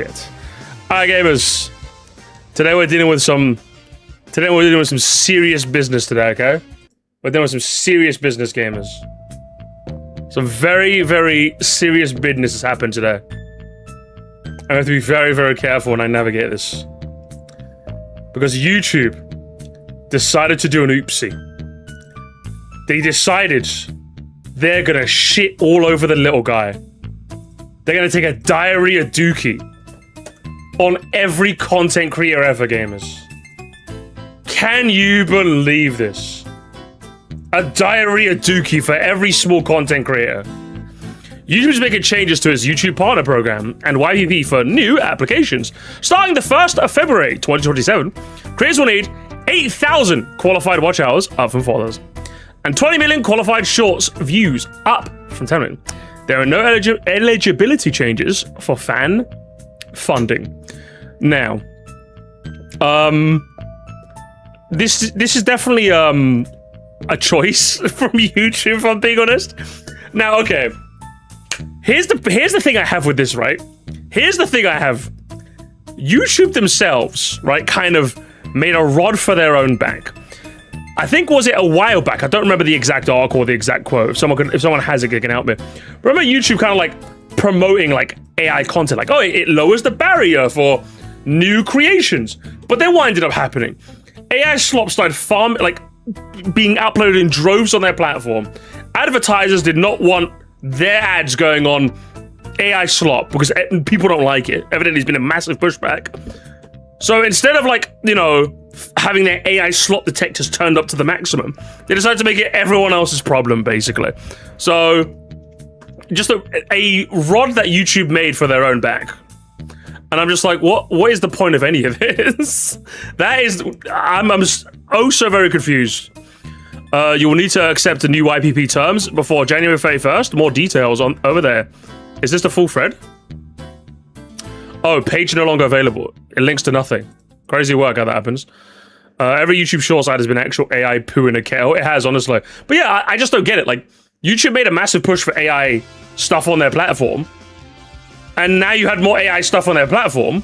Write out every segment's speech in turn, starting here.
Alright, gamers. Today we're dealing with some serious business today, okay? We're dealing with some serious business, gamers. Some very, very serious business has happened today. I have to be very, very careful when I navigate this. Because YouTube decided to do an oopsie. They decided they're gonna shit all over the little guy. They're gonna take a diarrhea dookie on every content creator ever, gamers. Can you believe this? A diarrhea dookie for every small content creator. YouTube's making changes to its YouTube Partner Program and YPP for new applications. Starting the 1st of February 2027, creators will need 8,000 qualified watch hours, up from 4,000, and 20 million qualified shorts views, up from 10 million. There are no eligibility changes for fan funding. Now, this is definitely a choice from YouTube, if I'm being honest. Now, okay, here's the thing I have with this, right? Here's the thing I have. YouTube themselves, right, kind of made a rod for their own back. I think, was it a while back? I don't remember the exact article or the exact quote. If someone has it, they can help me. Remember YouTube kind of like promoting like AI content, like, oh, it lowers the barrier for new creations. But then what ended up happening? AI slop started being uploaded in droves on their platform. Advertisers did not want their ads going on AI slop because people don't like it. Evidently, there's been a massive pushback. So instead of like, you know, having their AI slop detectors turned up to the maximum, they decided to make it everyone else's problem, basically. So just a rod that YouTube made for their own back. And I'm just like, what is the point of any of this? I'm oh so very confused. You will need to accept the new YPP terms before January 31st. More details on over there. Is this the full thread? Oh, page no longer available. It links to nothing. Crazy work how that happens. Every YouTube short site has been actual AI poo in a kettle. It has, honestly. But yeah, I just don't get it. Like, YouTube made a massive push for AI stuff on their platform. And now you had more AI stuff on their platform.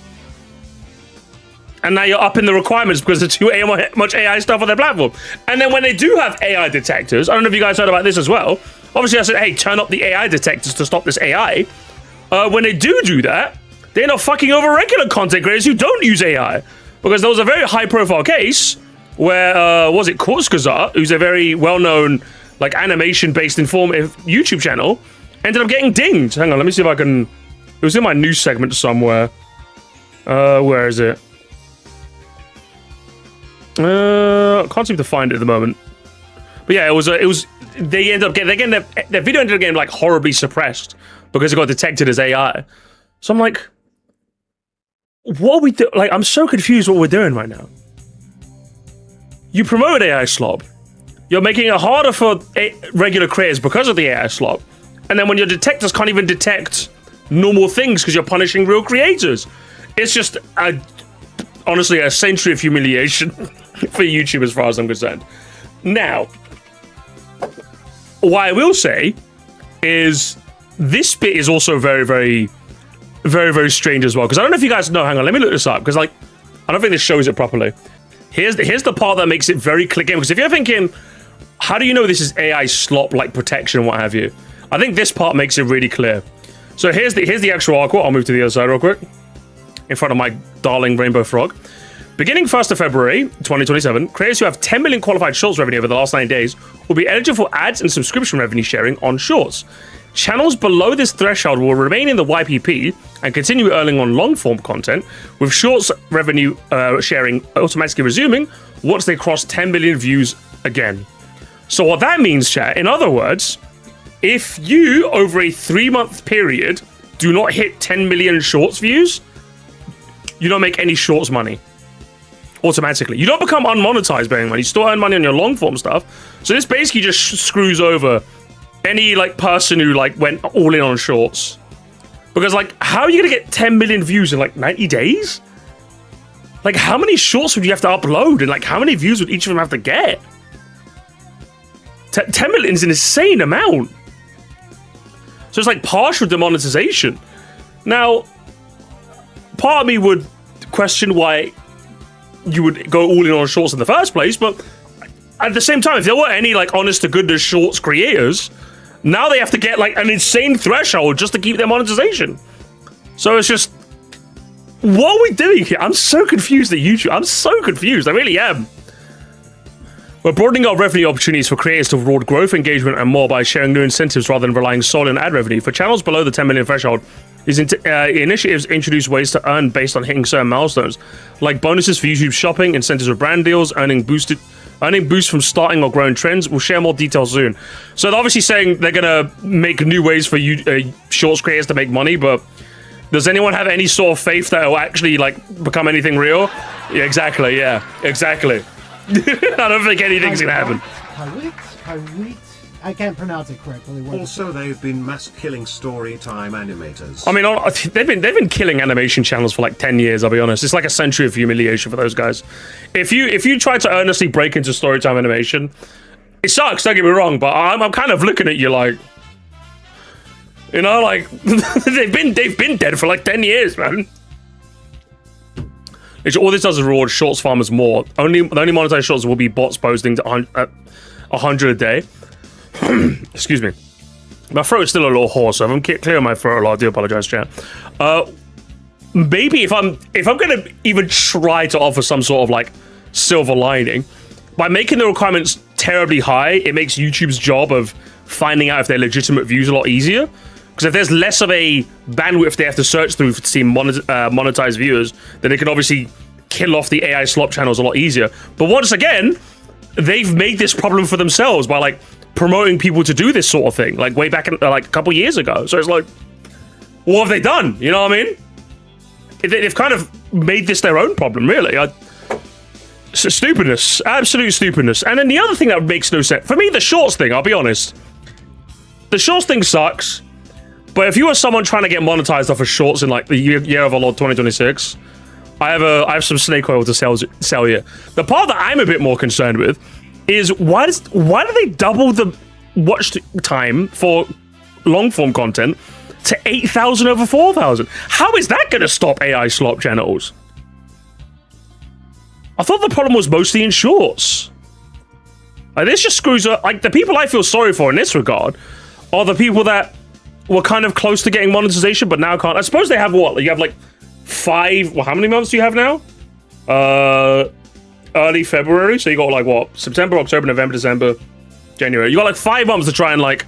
And now you're upping the requirements because there's too much AI stuff on their platform. And then when they do have AI detectors, I don't know if you guys heard about this as well. Obviously, I said, hey, turn up the AI detectors to stop this AI. When they do that, they're not fucking over regular content creators who don't use AI. Because there was a very high-profile case where, was it Kurzgesagt, who's a very well-known, like, animation-based informative YouTube channel, ended up getting dinged. Hang on, let me see if I can... It was in my news segment somewhere. Where is it? Can't seem to find it at the moment. But yeah, they ended up getting, their video ended up getting, like, horribly suppressed because it got detected as AI. So I'm like... What are we do? Like, I'm so confused what we're doing right now. You promote AI slop. You're making it harder for regular creators because of the AI slop. And then when your detectors can't even detect normal things because you're punishing real creators. It's just, honestly, a century of humiliation for YouTube as far as I'm concerned. Now, what I will say is this bit is also very, very... very, very strange as well, because I don't know if you guys know. Hang on, let me look this up, because like I don't think this shows it properly. Here's the part that makes it very clicking, because if you're thinking, how do you know this is AI slop, like protection, what have you? I think this part makes it really clear. So here's the actual article. I'll move to the other side real quick, in front of my darling rainbow frog. Beginning 1st of February 2027, creators who have 10 million qualified shorts revenue over the last 9 days will be eligible for ads and subscription revenue sharing on shorts. Channels below this threshold will remain in the YPP and continue earning on long-form content, with shorts revenue sharing automatically resuming once they cross 10 million views again. So what that means, chat, in other words, if you, over a 3-month period, do not hit 10 million shorts views, you don't make any shorts money. Automatically. You don't become unmonetized by anyone. You still earn money on your long-form stuff. So this basically just screws over any like person who like went all in on shorts, because like, how are you gonna get 10 million views in like 90 days? Like, how many shorts would you have to upload, and like how many views would each of them have to get? 10 million is an insane amount. So it's like partial demonetization. Now, part of me would question why you would go all in on shorts in the first place, but at the same time, if there were any like honest to goodness shorts creators, now they have to get like an insane threshold just to keep their monetization. So it's just, what are we doing here? I'm so confused at YouTube. I'm so confused. I really am. We're broadening our revenue opportunities for creators to reward growth, engagement, and more by sharing new incentives rather than relying solely on ad revenue. For channels below the 10 million threshold, these initiatives introduce ways to earn based on hitting certain milestones, like bonuses for YouTube shopping, incentives with brand deals, earning boosts from starting or growing trends. We'll share more details soon. So they're obviously saying they're gonna make new ways for you shorts creators to make money, but does anyone have any sort of faith that it'll actually like become anything real? Yeah, exactly. Yeah, exactly. I don't think anything's gonna happen. I can't pronounce it correctly. Also, they've been mass killing storytime animators. I mean, they've been killing animation channels for like 10 years. I'll be honest. It's like a century of humiliation for those guys. If you try to earnestly break into storytime animation, it sucks. Don't get me wrong, but I'm kind of looking at you like, you know, like they've been dead for like 10 years, man. All this does is reward shorts farmers more. The only monetized shorts will be bots posting to 100 a day. Excuse me. My throat is still a little hoarse, so if I'm clearing my throat a lot, I do apologize, chat. Maybe if I'm gonna even try to offer some sort of like silver lining, by making the requirements terribly high, it makes YouTube's job of finding out if they're legitimate views a lot easier. Because if there's less of a bandwidth they have to search through to see monetized viewers, then they can obviously kill off the AI slop channels a lot easier. But once again, they've made this problem for themselves by like promoting people to do this sort of thing, like way back in, like a couple years ago. So it's like, what have they done? You know what I mean? They've kind of made this their own problem, really. Stupidness, absolute stupidness. And then the other thing that makes no sense for me, the shorts thing. I'll be honest, the shorts thing sucks. But if you are someone trying to get monetized off of shorts in like the year of our Lord 2026, I have some snake oil to sell you. The part that I'm a bit more concerned with is why do they double the watch time for long form content to 8,000 over 4,000? How is that going to stop AI slop channels? I thought the problem was mostly in shorts. Like, this just screws up. Like, the people I feel sorry for in this regard are the people that were kind of close to getting monetization, but now can't. I suppose they have what? You have like 5. Well, how many months do you have now? Early February. So you got like what? September, October, November, December, January. You got like 5 months to try and like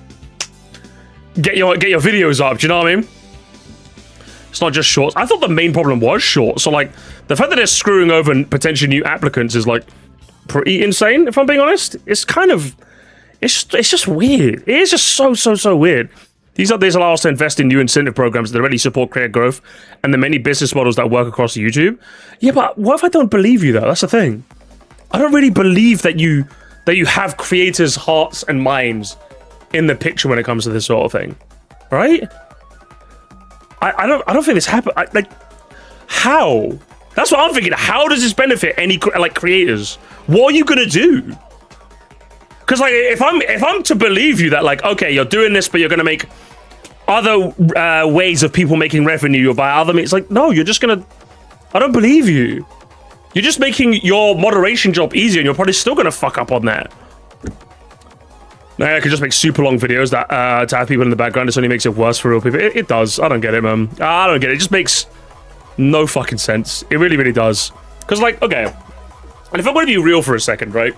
get your videos up. Do you know what I mean? It's not just shorts. I thought the main problem was shorts. So like the fact that they're screwing over potential new applicants is like pretty insane. If I'm being honest, it's kind of it's just weird. It is just so weird. These allow us to invest in new incentive programs that already support creator growth and the many business models that work across YouTube. Yeah, but what if I don't believe you though? That's the thing. I don't really believe that you have creators' hearts and minds in the picture when it comes to this sort of thing, right? I don't think this happened. Like, how? That's what I'm thinking. How does this benefit any like creators? What are you gonna do? Because like, if I'm to believe you that like, okay, you're doing this, but you're gonna make other ways of people making revenue or by other means, like, no, you're just gonna. I don't believe you. You're just making your moderation job easier, and you're probably still gonna fuck up on that. Now, I could just make super long videos that to have people in the background. This only makes it worse for real people. It does. I don't get it, man. I don't get it. It just makes no fucking sense. It really, really does. Because, like, okay, and if I'm going to be real for a second, right?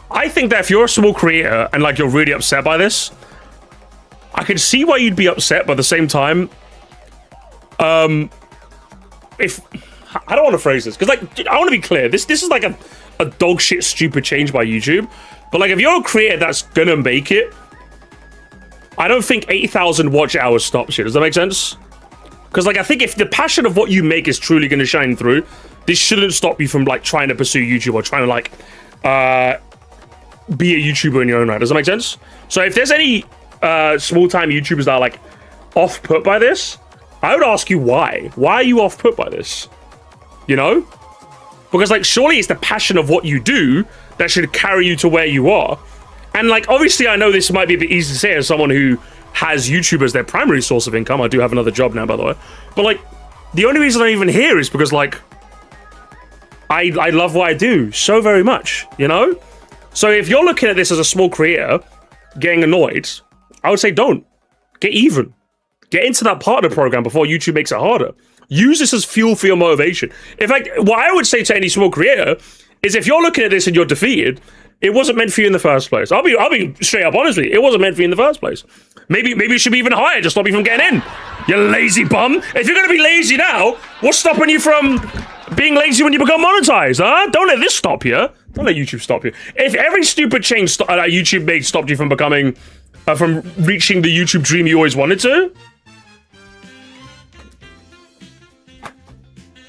I think that if you're a small creator and, like, you're really upset by this, I can see why you'd be upset, but at the same time, if... I don't want to phrase this, because, like, I want to be clear. This is, like, a dog shit stupid change by YouTube. But, like, if you're a creator that's gonna make it, I don't think 8,000 watch hours stops you. Does that make sense? Because, like, I think if the passion of what you make is truly gonna shine through, this shouldn't stop you from, like, trying to pursue YouTube or trying to, like, be a YouTuber in your own right. Does that make sense? So if there's any small-time YouTubers that are, like, off-put by this, I would ask you why. Why are you off-put by this? You know? Because, like, surely it's the passion of what you do that should carry you to where you are. And, like, obviously I know this might be a bit easy to say as someone who has YouTube as their primary source of income. I do have another job now, by the way. But, like, the only reason I'm even here is because, like, I love what I do so very much, you know? So if you're looking at this as a small creator, getting annoyed, I would say don't. Get even. Get into that partner program before YouTube makes it harder. Use this as fuel for your motivation. In fact, what I would say to any small creator is if you're looking at this and you're defeated, it wasn't meant for you in the first place. I'll be straight up honest with you. It wasn't meant for you in the first place. Maybe it should be even higher to stop you from getting in. You lazy bum. If you're going to be lazy now, what's stopping you from being lazy when you become monetized, huh? Don't let this stop you. Don't let YouTube stop you. If every stupid change that YouTube made stopped you from becoming, from reaching the YouTube dream you always wanted to,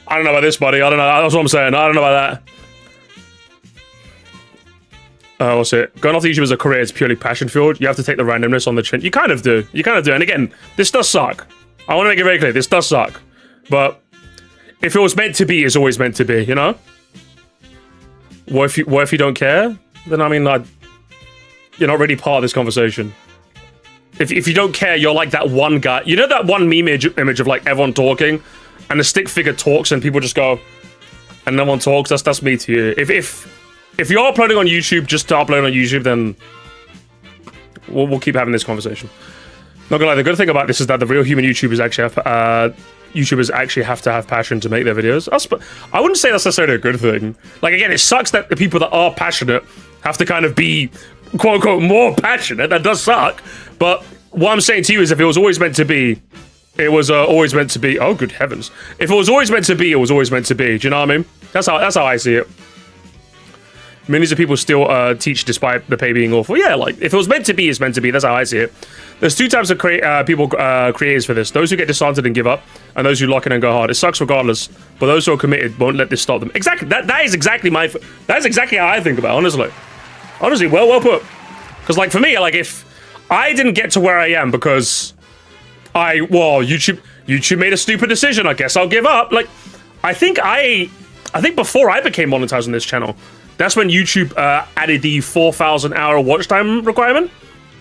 I don't know about this, buddy. I don't know. That's what I'm saying. I don't know about that. What's it? Going off the YouTube as a career is purely passion-fueled. You have to take the randomness on the chin. You kind of do. You kind of do. And again, this does suck. I want to make it very clear. This does suck. But if it was meant to be, it's always meant to be, you know? What if you don't care? Then, I mean, you're not really part of this conversation. If you don't care, you're like that one guy. You know that one meme image of, like, everyone talking? And the stick figure talks and people just go, and no one talks? That's me to you. If you're uploading on YouTube just to upload on YouTube, then we'll keep having this conversation. Not gonna lie, the good thing about this is that the real human YouTubers actually have to have passion to make their videos. I wouldn't say that's necessarily a good thing. Like, again, it sucks that the people that are passionate have to kind of be, quote unquote, more passionate. That does suck. But what I'm saying to you is if it was always meant to be, it was always meant to be. Oh, good heavens. If it was always meant to be, it was always meant to be. Do you know what I mean? That's how I see it. Millions of people still teach despite the pay being awful. Yeah, like, if it was meant to be, it's meant to be. That's how I see it. There's two types of creators for this. Those who get disheartened and give up, and those who lock in and go hard. It sucks regardless, but those who are committed won't let this stop them. Exactly. That is exactly how I think about it, honestly. Honestly, well put. Because, like, for me, like, if I didn't get to where I am because YouTube made a stupid decision, I guess I'll give up. Like, I think before I became monetized on this channel, that's when YouTube added the 4,000 hour watch time requirement.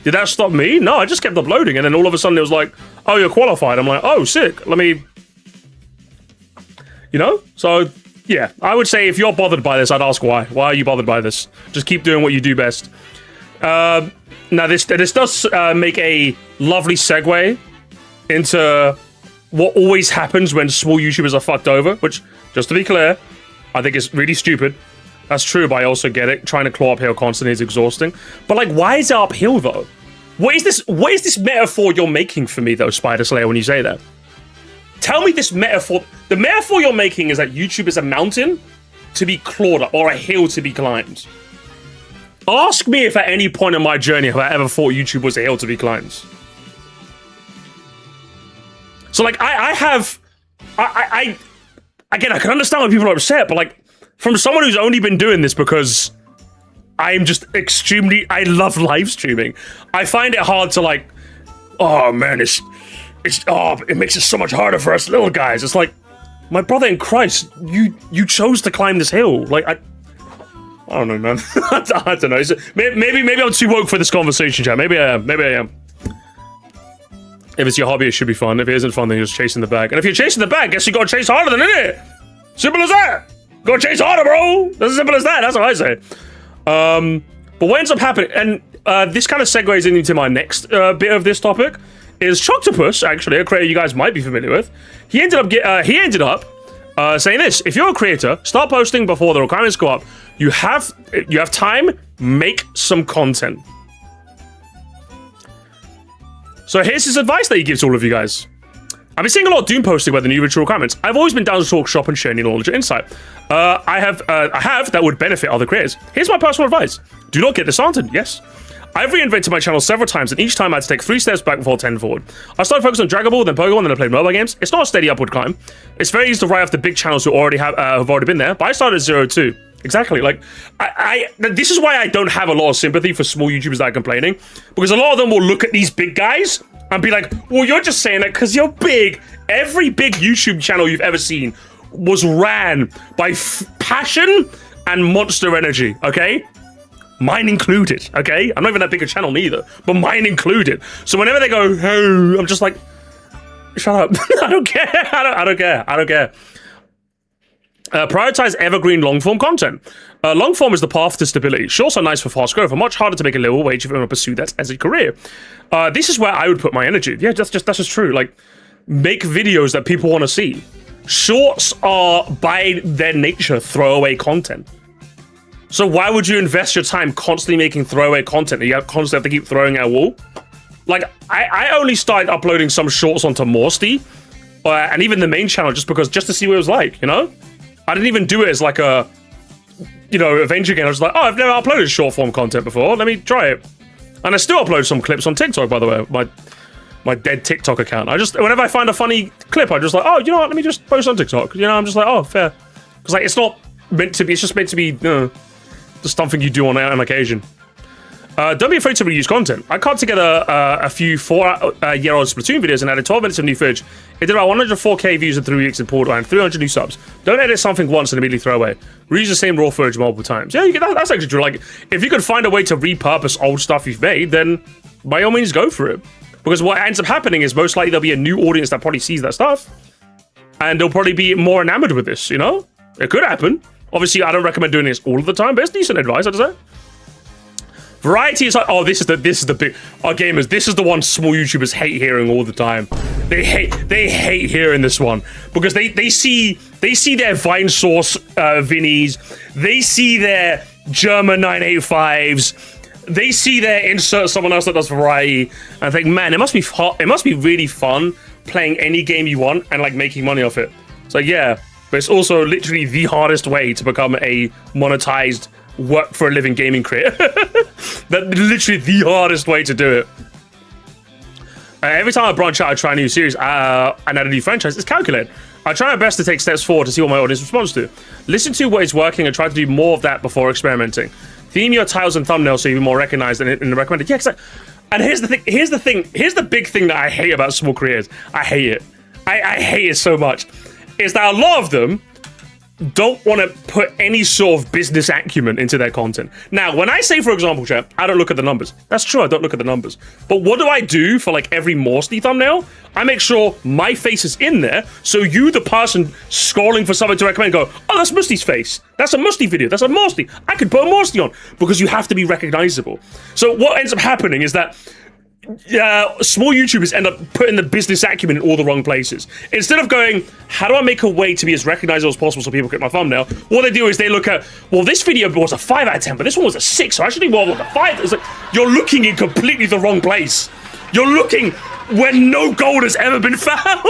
Did that stop me? No, I just kept uploading, and then all of a sudden it was like, oh, you're qualified. I'm like, oh, sick. Let me, you know? So, yeah, I would say if you're bothered by this, I'd ask why. Why are you bothered by this? Just keep doing what you do best. Now, this does make a lovely segue into what always happens when small YouTubers are fucked over, which, just to be clear, I think is really stupid. That's true, but I also get it. Trying to claw uphill constantly is exhausting. But, like, why is it uphill, though? What is this metaphor you're making for me, though, Spider Slayer, when you say that? Tell me this metaphor. The metaphor you're making is that YouTube is a mountain to be clawed up, or a hill to be climbed. Ask me if at any point in my journey have I ever thought YouTube was a hill to be climbed. So, like, again, I can understand why people are upset, but, like, from someone who's only been doing this because I'm just I love live streaming, I find it hard to, like, oh man, it makes it so much harder for us little guys. It's like, my brother in Christ, you chose to climb this hill. Like, I don't know, man. I don't know. Maybe I'm too woke for this conversation, chat. Maybe I am. If it's your hobby, it should be fun. If it isn't fun, then you're just chasing the bag. And if you're chasing the bag, guess you gotta chase harder than it. Simple as that. Go chase harder, bro. That's as simple as that. That's what I say. But what ends up happening, and this kind of segues into my next bit of this topic, is Choctopus, actually, a creator you guys might be familiar with. He ended up saying this: if you're a creator, start posting before the requirements go up. You have time. Make some content. So here's his advice that he gives to all of you guys. I've been seeing a lot of doom posting about the new ritual requirements. I've always been down to talk shop and share any knowledge or insight. I have that would benefit other creators. Here's my personal advice. Do not get disheartened. Yes. I've reinvented my channel several times, and each time I had to take 3 steps back before 10 forward. I started focusing on Dragon Ball, then Pokemon, then I played mobile games. It's not a steady upward climb. It's very easy to write off the big channels who already have already been there, but I started at 0 too. Exactly. Like, this is why I don't have a lot of sympathy for small YouTubers that are complaining, because a lot of them will look at these big guys and be like, well, you're just saying that because you're big. Every big YouTube channel you've ever seen was ran by passion and monster energy, okay? Mine included, okay? I'm not even that big a channel neither, but mine included. So whenever they go, oh, I'm just like, Shut up. I don't care. I don't care. Prioritize evergreen long-form content. Long-form is the path to stability. Shorts are nice for fast growth, but much harder to make a livable wage if you want to pursue that as a career. This is where I would put my energy. Yeah, that's just true. Like, make videos that people want to see. Shorts are, by their nature, throwaway content. So why would you invest your time constantly making throwaway content that you constantly have to keep throwing at a wall? Like, I only started uploading some shorts onto Moresty, and even the main channel just to see what it was like, you know? I didn't even do it as like a, adventure game. I was like, oh, I've never uploaded short form content before. Let me try it. And I still upload some clips on TikTok, by the way, my dead TikTok account. Whenever I find a funny clip, I'm just like, oh, you know what? Let me just post on TikTok. I'm just like, oh, fair. Because like, it's not meant to be. It's just meant to be, just something you do on occasion. Don't be afraid to reuse content. I cut together a few 4-year-old Splatoon videos and added 12 minutes of new footage. It did about 104k views in 3 weeks and pulled around 300 new subs. Don't edit something once and immediately throw away. Reuse the same raw footage multiple times. Yeah, that's actually true. Like, if you could find a way to repurpose old stuff you've made, then by all means go for it. Because what ends up happening is most likely there'll be a new audience that probably sees that stuff. And they'll probably be more enamored with this, It could happen. Obviously, I don't recommend doing this all of the time, but it's decent advice, I'd say. Variety is like, oh, this is the big, gamers, this is the one small YouTubers hate hearing all the time. They hate hearing this one because they see their Vine Source Vinnies, they see their German 985s, they see their insert someone else that does variety, and think, man, it must be really fun playing any game you want and like making money off it. It's like, yeah, but it's also literally the hardest way to become a monetized work for a living gaming creator. That's literally the hardest way to do it. Every time I branch out, I try a new series and add a new franchise, it's calculated. I try my best to take steps forward to see what my audience responds to. Listen to what is working and try to do more of that before experimenting. Theme your titles and thumbnails so you're more recognized and recommended. Yeah, exactly. And here's the big thing that I hate about small creators. I hate it. I hate it so much. Is that a lot of them don't want to put any sort of business acumen into their content. Now, when I say, for example, chat, I don't look at the numbers. That's true, I don't look at the numbers. But what do I do for like every Moresty thumbnail? I make sure my face is in there, so you, the person scrolling for something to recommend, go, oh, that's Musty's face. That's a Musty video. That's a Moresty. I could put a Moresty on, because you have to be recognizable. So what ends up happening is that small YouTubers end up putting the business acumen in all the wrong places. Instead of going, how do I make a way to be as recognizable as possible so people click my thumbnail? What they do is they look at, well, this video was a 5 out of 10, but this one was a 6, so actually, well, a 5. It's like, you're looking in completely the wrong place. You're looking where no gold has ever been found.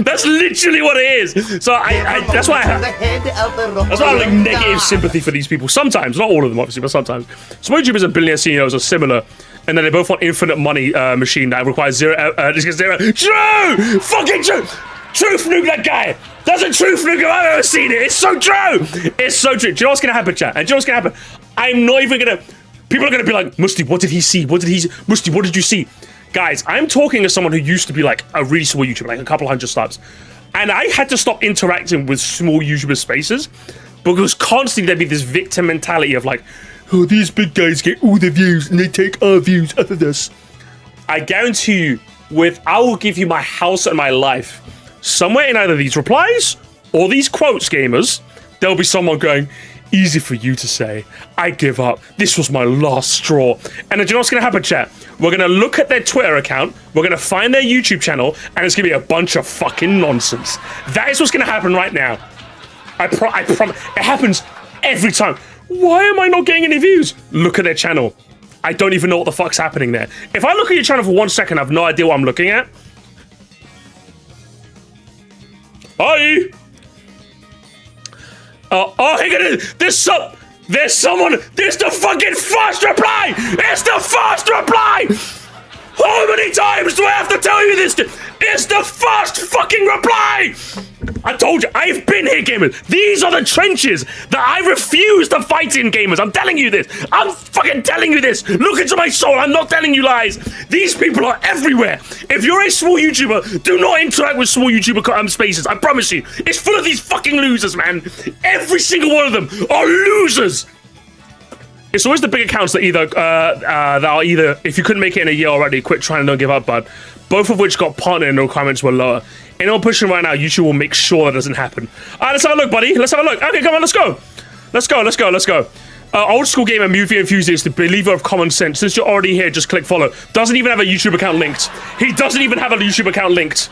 That's literally what it is. So that's why I have like negative sympathy for these people. Sometimes, not all of them, obviously, but sometimes. Small YouTubers and billionaire CEOs are similar. And then they both want infinite money machine that requires zero. True! Fucking true! Truth nuke that guy! That's a truth nuke I've ever seen it! It's so true! It's so true. Do you know what's gonna happen, chat? And do you know what's gonna happen? I'm not even gonna... People are gonna be like, Musty, what did he see? Musty, what did you see? Guys, I'm talking as someone who used to be like a really small YouTuber, like a couple hundred subs. And I had to stop interacting with small YouTuber spaces because constantly there'd be this victim mentality of like, oh, these big guys get all the views and they take our views out of this. I guarantee you, I will give you my house and my life. Somewhere in either these replies or these quotes, gamers, there'll be someone going, easy for you to say. I give up. This was my last straw. And do you know what's going to happen, chat? We're going to look at their Twitter account, we're going to find their YouTube channel, and it's going to be a bunch of fucking nonsense. That is what's going to happen right now. I promise. It happens every time. Why am I not getting any views? Look at their channel. I don't even know what the fuck's happening there. If I look at your channel for 1 second, I have no idea what I'm looking at. Hi! Oh, hey, there's someone, there's the fucking fast reply! It's the fast reply! How many times do I have to tell you this? It's the fast fucking reply! I told you, I've been here, gamers. These are the trenches that I refuse to fight in, gamers. I'm telling you this. I'm fucking telling you this. Look into my soul. I'm not telling you lies. These people are everywhere. If you're a small YouTuber, do not interact with small YouTuber spaces. I promise you. It's full of these fucking losers, man. Every single one of them are losers. It's always the big accounts that are either, if you couldn't make it in a year already, quit trying and don't give up, bud. both of which got partnered and the requirements were lower. Anyone pushing right now, YouTube will make sure that doesn't happen. All right, let's have a look, buddy. Let's have a look. Okay, come on, let's go. Let's go, let's go, let's go. Old school gamer, movie enthusiast, the believer of common sense. Since you're already here, just click follow. Doesn't even have a YouTube account linked. He doesn't even have a YouTube account linked.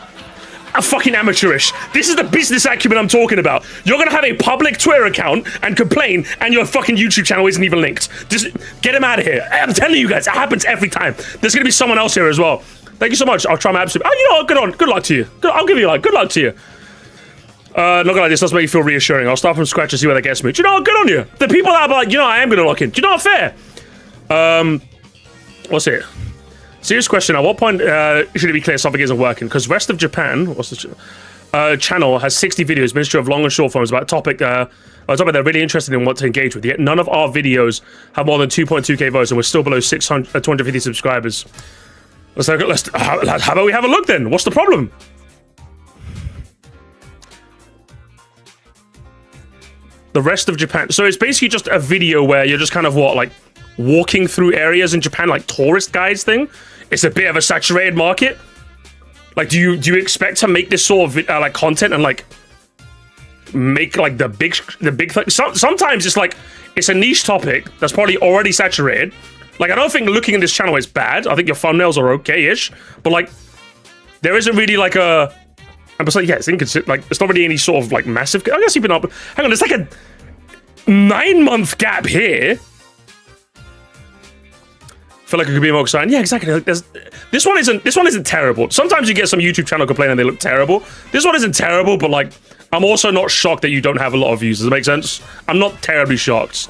A fucking amateurish. This is the business acumen I'm talking about. You're gonna have a public Twitter account and complain, and your fucking YouTube channel isn't even linked. Just get him out of here. I'm telling you guys, it happens every time. There's gonna be someone else here as well. Thank you so much. I'll try my absolute. Oh, you know what? Good luck to you. I'll give you like good luck to you. Not gonna lie, this does make you feel reassuring. I'll start from scratch and see where that gets me. Do you know what? Good on you. The people that are like, you know, I am gonna lock in. Do you know what? Fair. What's it? Serious question. At what point should it be clear something isn't working? Because rest of Japan, what's the channel has 60 videos, mixture of long and short forms about a topic. A topic they're really interested in, what to engage with. Yet none of our videos have more than 2.2k votes, and we're still below 250 subscribers. How about we have a look then? What's the problem? The rest of Japan. So it's basically just a video where you're just kind of like walking through areas in Japan, like tourist guides thing. It's a bit of a saturated market. Like, do you expect to make this sort of like content and like make like the big thing? Sometimes it's like it's a niche topic that's probably already saturated. Like, I don't think looking at this channel is bad. I think your thumbnails are okay-ish, but like there isn't really like a. I'm just like, yeah, it's inconsistent. Like, it's not really any sort of like massive. I guess you've been up. Hang on, there's like a 9-month gap here. Feel like it could be more exciting. Yeah, exactly. Like, this one isn't terrible. Sometimes you get some YouTube channel complain and they look terrible. This one isn't terrible, but like, I'm also not shocked that you don't have a lot of views. Does that make sense? I'm not terribly shocked.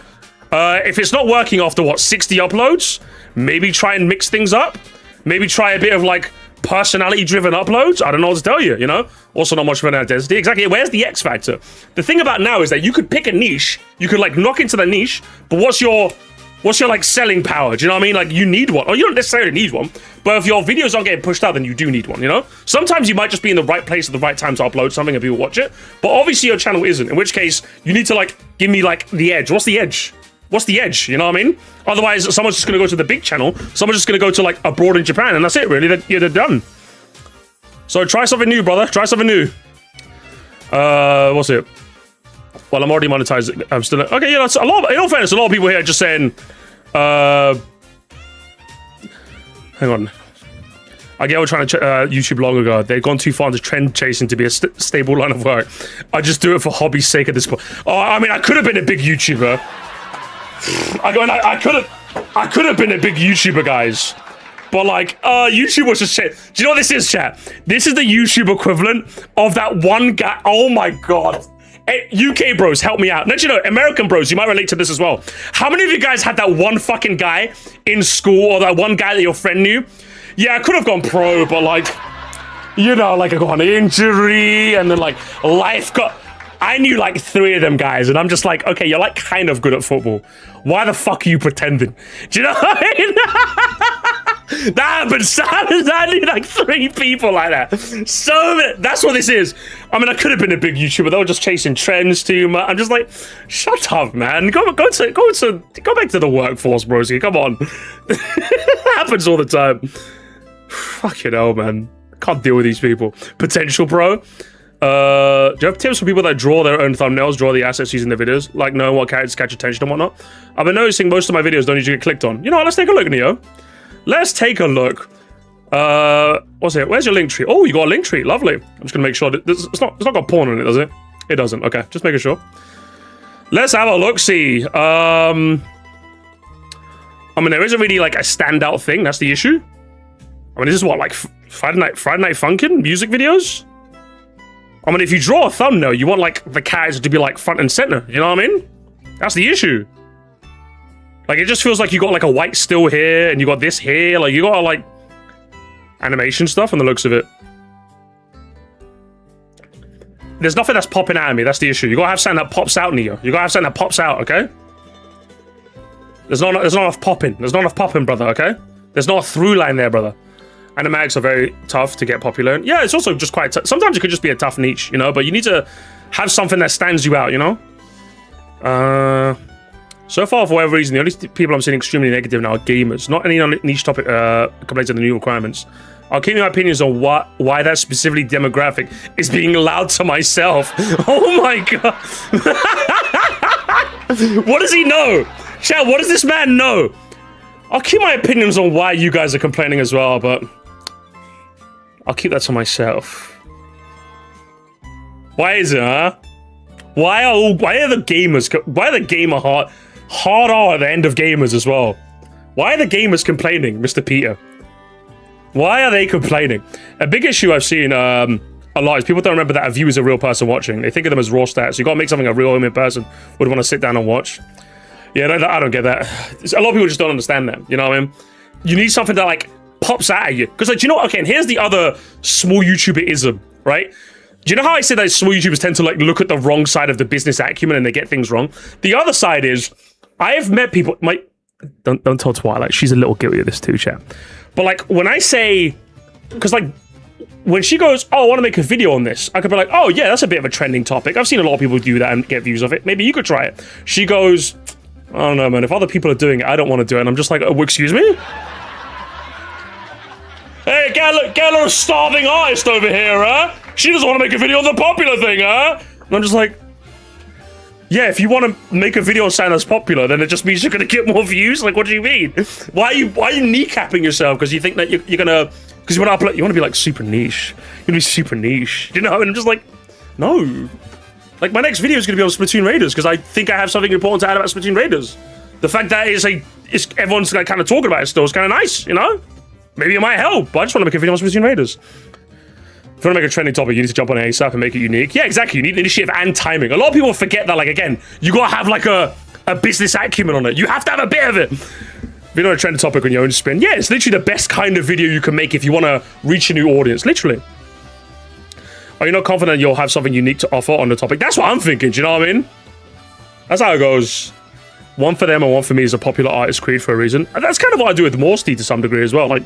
If it's not working after what 60 uploads, maybe try and mix things up. Maybe try a bit of like personality-driven uploads. I don't know what to tell you. You know. Also, not much of an identity. Exactly. Where's the X factor? The thing about now is that you could pick a niche. You could like knock into the niche, but what's your like selling power? Do you know what I mean? Like, you need one. Or you don't necessarily need one, but if your videos aren't getting pushed out, then you do need one, you know? Sometimes you might just be in the right place at the right time to upload something and people watch it, but obviously your channel isn't, in which case you need to like give me like the edge. What's the edge? What's the edge? You know what I mean? Otherwise, someone's just gonna go to the big channel, someone's just gonna go to like abroad in Japan, and that's it really. They're done. So try something new, brother. Try something new. What's it? Well, I'm already monetized. I'm still okay. Yeah, that's a lot. In all fairness, a lot of people here are just saying, hang on. I get we're trying to YouTube long ago. They've gone too far into trend chasing to be a stable line of work. I just do it for hobby's sake at this point. Oh, I mean, I could have been a big YouTuber. I could have been a big YouTuber, guys. But like, YouTube was just shit. Do you know what this is, chat? This is the YouTube equivalent of that one guy. Oh my god. Hey, UK bros, help me out. Don't you know, American bros, you might relate to this as well. How many of you guys had that one fucking guy in school, or that one guy that your friend knew? Yeah, I could have gone pro, but like, you know, like I got an injury, and then like life got. I knew like 3 of them guys, and I'm just like, okay, you're like kind of good at football. Why the fuck are you pretending? Do you know what I mean? That happens. I knew like 3 people like that. So that's what this is. I mean, I could have been a big YouTuber. They were just chasing trends too much. I'm just like, shut up, man. Go back to the workforce, broski. Come on. That happens all the time. Fucking hell, man. Can't deal with these people. Potential pro. Do you have tips for people that draw their own thumbnails, draw the assets using their videos, like knowing what characters catch attention and whatnot? I've been noticing most of my videos don't usually get clicked on. You know what, let's take a look, Neo. Let's take a look. What's it? Where's your link tree? Oh, you got a link tree. Lovely. I'm just gonna make sure that it's not got porn on it, does it? It doesn't. Okay, just making sure. Let's have a look-see. I mean, there isn't really like a standout thing. That's the issue. I mean, this is what, like Friday Night Funkin' music videos? I mean, if you draw a thumbnail, you want like the character to be like front and center. You know what I mean? That's the issue. Like, it just feels like you got like a white still here, and you got this here. Like, you got like animation stuff on the looks of it. There's nothing that's popping out at me. That's the issue. You gotta have something that pops out, Neo. You gotta have something that pops out. Okay. There's not enough popping. There's not enough popping, brother. Okay. There's not a through line there, brother. Animatics are very tough to get popular. Yeah, it's also just quite sometimes it could just be a tough niche, you know, but you need to have something that stands you out, you know? So far, for whatever reason, the only people I'm seeing extremely negative now are gamers. Not any niche topic complaints on the new requirements. I'll keep my opinions on why that specifically demographic is being allowed to myself. Oh my god. What does he know? Chat, what does this man know? I'll keep my opinions on why you guys are complaining as well, but I'll keep that to myself. Why is it, huh? Why are the gamer hard R at the end of gamers as well? Why are the gamers complaining, Mr. Peter? Why are they complaining? A big issue I've seen a lot is people don't remember that a view is a real person watching. They think of them as raw stats. You gotta make something a real human person would want to sit down and watch. Yeah, I don't get that. A lot of people just don't understand that. You know what I mean? You need something that like pops out at you. Because like, do you know what? Okay, and here's the other small YouTuber-ism, right? Do you know how I said that small YouTubers tend to like look at the wrong side of the business acumen and they get things wrong? The other side is, I have met people, don't tell Twilight, she's a little guilty of this too, chat. But like, when I say, because like, when she goes, oh, I want to make a video on this, I could be like, oh yeah, that's a bit of a trending topic. I've seen a lot of people do that and get views of it. Maybe you could try it. She goes, I don't know, man. If other people are doing it, I don't want to do it. And I'm just like, oh, excuse me? Hey, get a little starving artist over here, huh? She doesn't want to make a video on the popular thing, huh? And I'm just like, yeah, if you want to make a video on something that's popular, then it just means you're going to get more views. Like, what do you mean? Why are you kneecapping yourself? Because you think that you're going to, because you want to upload, you want to be like super niche. You're going to be super niche, you know? And I'm just like, no. Like, my next video is going to be on Splatoon Raiders because I think I have something important to add about Splatoon Raiders. The fact that everyone's like, kind of talking about it still is kind of nice, you know? Maybe it might help, but I just want to make a video on Splatoon Raiders. If you want to make a trending topic, you need to jump on it ASAP and make it unique. Yeah, exactly. You need initiative and timing. A lot of people forget that, like, again, you got to have, like, a business acumen on it. You have to have a bit of it. Video on a trending topic on your own spin. Yeah, it's literally the best kind of video you can make if you want to reach a new audience. Literally. Are you not confident you'll have something unique to offer on the topic? That's what I'm thinking. Do you know what I mean? That's how it goes. One for them and one for me is a popular artist creed for a reason. And that's kind of what I do with Moresty to some degree as well. Like,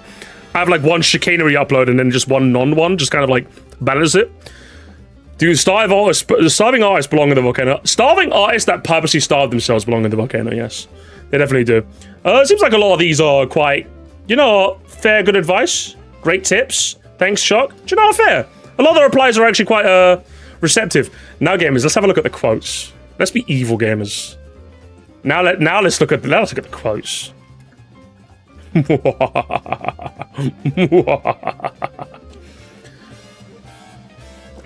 I have like one chicanery upload and then just one non-one, just kind of like balance it. Do starving artists belong in the volcano? Starving artists that purposely starve themselves belong in the volcano, yes. They definitely do. It seems like a lot of these are quite, you know, fair, good advice. Great tips. Thanks, Shock. Do you know what, fair? A lot of the replies are actually quite receptive. Now, gamers, let's have a look at the quotes. Let's be evil, gamers. Now let's look at the quotes.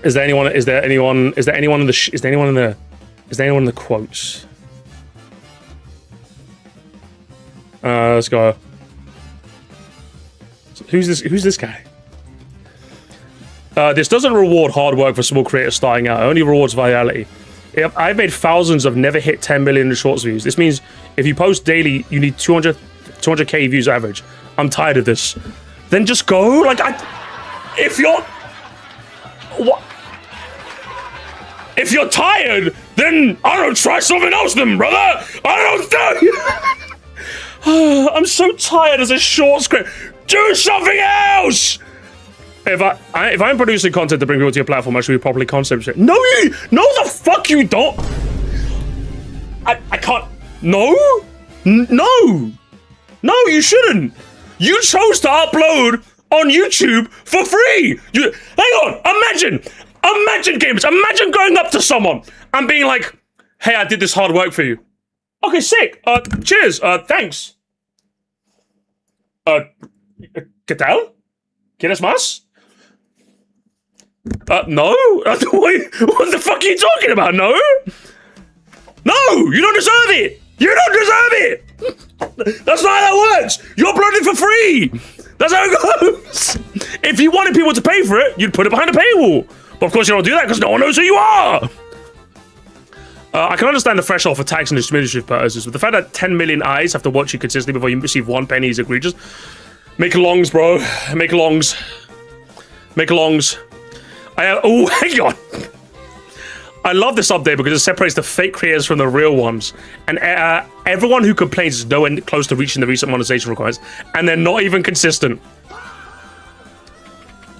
Is there anyone in the quotes? Let's go. Who's this guy? This doesn't reward hard work for small creators starting out. It only rewards virality. I've made thousands of never hit 10 million shorts views. This means if you post daily, you need 200k views average. I'm tired of this. Then just go. Like, if you're tired, then I don't try something else, then, brother. I don't. I'm so tired as a shorts creator. Do something else. If I'm producing content to bring people to your platform, I should be properly concept shit. No, the fuck you don't. I can't. No, you shouldn't. You chose to upload on YouTube for free. Hang on, imagine gamers. Imagine going up to someone and being like, "Hey, I did this hard work for you." Okay, sick. Cheers. Thanks. ¿Qué tal? ¿Quieres más? No? Wait, what the fuck are you talking about? No, you don't deserve it. You don't deserve it. That's not how that works. You uploaded for free. That's how it goes. If you wanted people to pay for it, you'd put it behind a paywall. But of course you don't do that because no one knows who you are. I can understand the threshold for tax and administrative purposes, but the fact that 10 million eyes have to watch you consistently before you receive 1 penny is egregious. Make longs, bro. Make longs. Make longs. Oh, hang on. I love this update because it separates the fake creators from the real ones. And everyone who complains is nowhere close to reaching the recent monetization requirements. And they're not even consistent.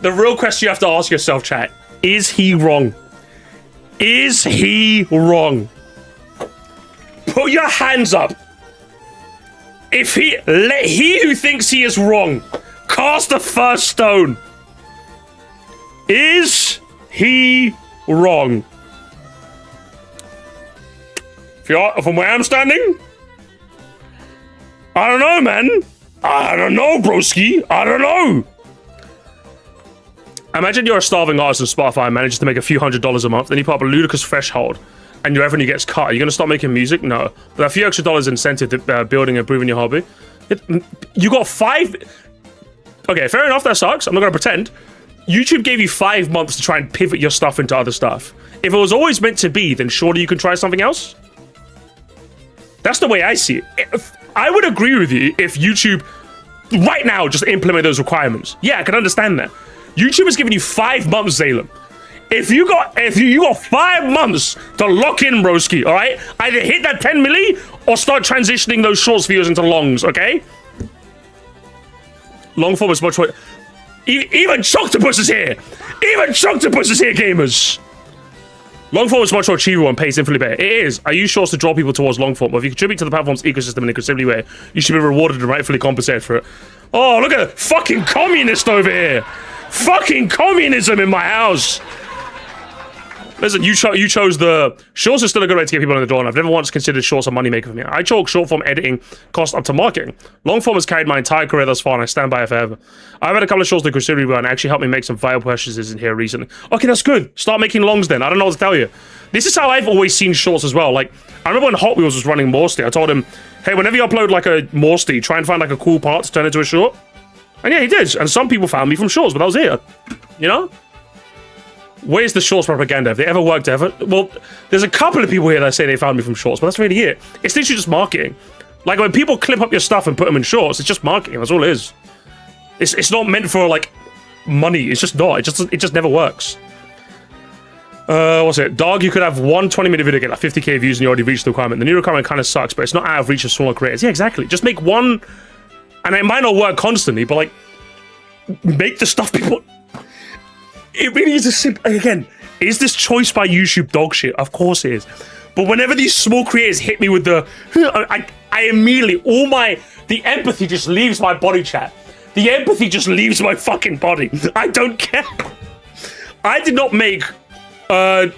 The real question you have to ask yourself, chat, is he wrong? Is he wrong? Put your hands up. If he who thinks he is wrong, cast the first stone. Is he wrong? From where I'm standing? I don't know, man. I don't know, broski. I don't know. Imagine you're a starving artist on Spotify and manages to make a few $100s a month, then you put up a ludicrous threshold and your revenue gets cut. Are you going to stop making music? No. But a few extra dollars incentive to building and improving your hobby. You got 5... Okay, fair enough, that sucks. I'm not going to pretend. YouTube gave you 5 months to try and pivot your stuff into other stuff. If it was always meant to be, then surely you can try something else? That's the way I see it. I would agree with you if YouTube, right now, just implement those requirements. Yeah, I can understand that. YouTube has given you 5 months, Zalem. If you got 5 months to lock in, broski, all right? Either hit that 10 milli or start transitioning those shorts videos into longs, okay? Long form is much more... Even Choctopus is here! Even Choctopus is here, gamers! Long form is much more achievable and pays infinitely better. It is. I use shorts to draw people towards long form, but if you contribute to the platform's ecosystem in a considerable way, you should be rewarded and rightfully compensated for it. Oh, look at the fucking communist over here! Fucking communism in my house! Listen, you chose the... Shorts is still a good way to get people in the door, and I've never once considered shorts a moneymaker for me. I chalk short form editing cost up to marketing. Long form has carried my entire career thus far, and I stand by it forever. I've had a couple of shorts that considerably well, and actually helped me make some viable purchases in here recently. Okay, that's good. Start making longs then. I don't know what to tell you. This is how I've always seen shorts as well. Like, I remember when Hot Wheels was running Moresty, I told him, hey, whenever you upload like a Moresty, try and find like a cool part to turn into a short. And yeah, he did. And some people found me from shorts, but that was it. You know? Where's the shorts propaganda? Have they ever worked ever? Well, there's a couple of people here that say they found me from shorts, but that's really it. It's literally just marketing. Like when people clip up your stuff and put them in shorts, it's just marketing. That's all it is. It's not meant for like money. It's just not. It just never works. What's it? Dog, you could have one 20-minute video get like 50k views and you already reached the requirement. The new requirement kind of sucks, but it's not out of reach of smaller creators. Yeah, exactly. Just make one, and it might not work constantly, but like make the stuff people. It really is a simple... Again, is this choice by YouTube dog shit? Of course it is. But whenever these small creators hit me with the... I immediately... The empathy just leaves my body, chat. The empathy just leaves my fucking body. I don't care. I did not make Call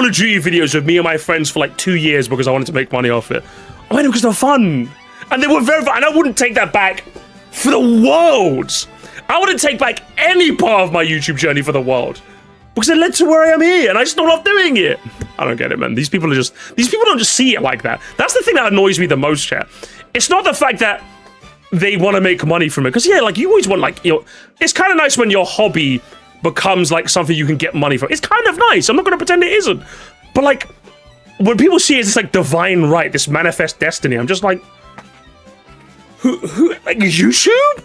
of Duty videos with me and my friends for like 2 years because I wanted to make money off it. I made them because they're fun. And they were very fun. And I wouldn't take that back for the world. I wouldn't take back any part of my YouTube journey for the world. Because it led to where I am here, and I just don't love doing it. I don't get it, man. These people don't just see it like that. That's the thing that annoys me the most, chat. It's not the fact that they want to make money from it. Because, yeah, like, you always want, like, you know, it's kind of nice when your hobby becomes, like, something you can get money from. It's kind of nice. I'm not going to pretend it isn't. But, like, when people see it as this, like, divine right, this manifest destiny, I'm just like, who, like, YouTube?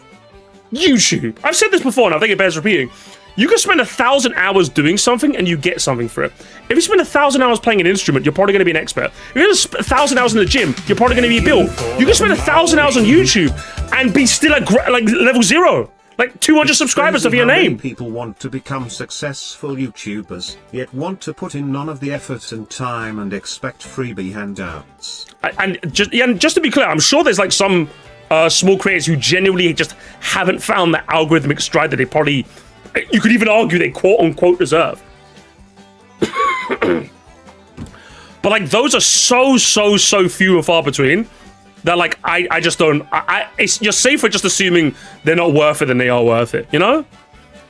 YouTube. I've said this before and I think it bears repeating. You can spend 1,000 hours doing something and you get something for it. If you spend 1,000 hours playing an instrument, you're probably going to be an expert. If you spend 1,000 hours in the gym, you're probably going to be a build. You can spend 1,000 hours on YouTube and be still at like level 0. Like 200 subscribers of your name. People want to become successful YouTubers, yet want to put in none of the effort and time and expect freebie handouts. And just to be clear, I'm sure there's like some small creators who genuinely just haven't found that algorithmic stride that they probably, you could even argue they quote-unquote deserve. But like those are so few and far between that like I just don't, you're safer just assuming they're not worth it than they are worth it, you know?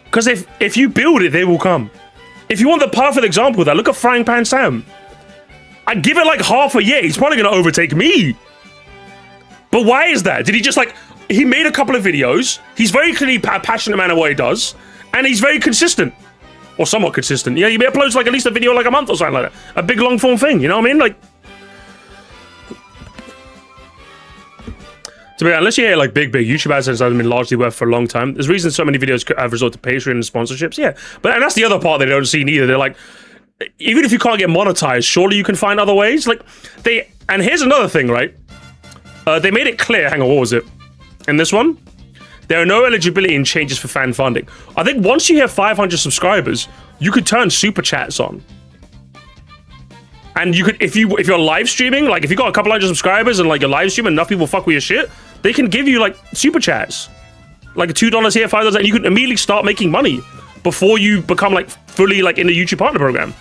Because if you build it, they will come. If you want the perfect example of that, look at Frying Pan Sam. I give it like half a year, he's probably gonna overtake me. But why is that? Did he just like, he made a couple of videos, he's very clearly a passionate man at what he does, and he's very consistent. Or somewhat consistent. Yeah, he uploads like at least a video like a month or something like that. A big long form thing, you know what I mean? Like, to be honest, unless you hear like big YouTube AdSense hasn't been largely worth for a long time. There's reasons so many videos have resorted to Patreon and sponsorships, yeah. But and that's the other part they don't see neither. They're like, even if you can't get monetized, surely you can find other ways. Like, and here's another thing, right? They made it clear, hang on, what was it? In this one? There are no eligibility and changes for fan funding. I think once you hit 500 subscribers, you could turn super chats on. And you could, if you're live streaming, like if you got a couple hundred subscribers and like you're live streaming, enough people fuck with your shit, they can give you like super chats. like $2 here, $5, and you can immediately start making money before you become like fully like in the YouTube partner program.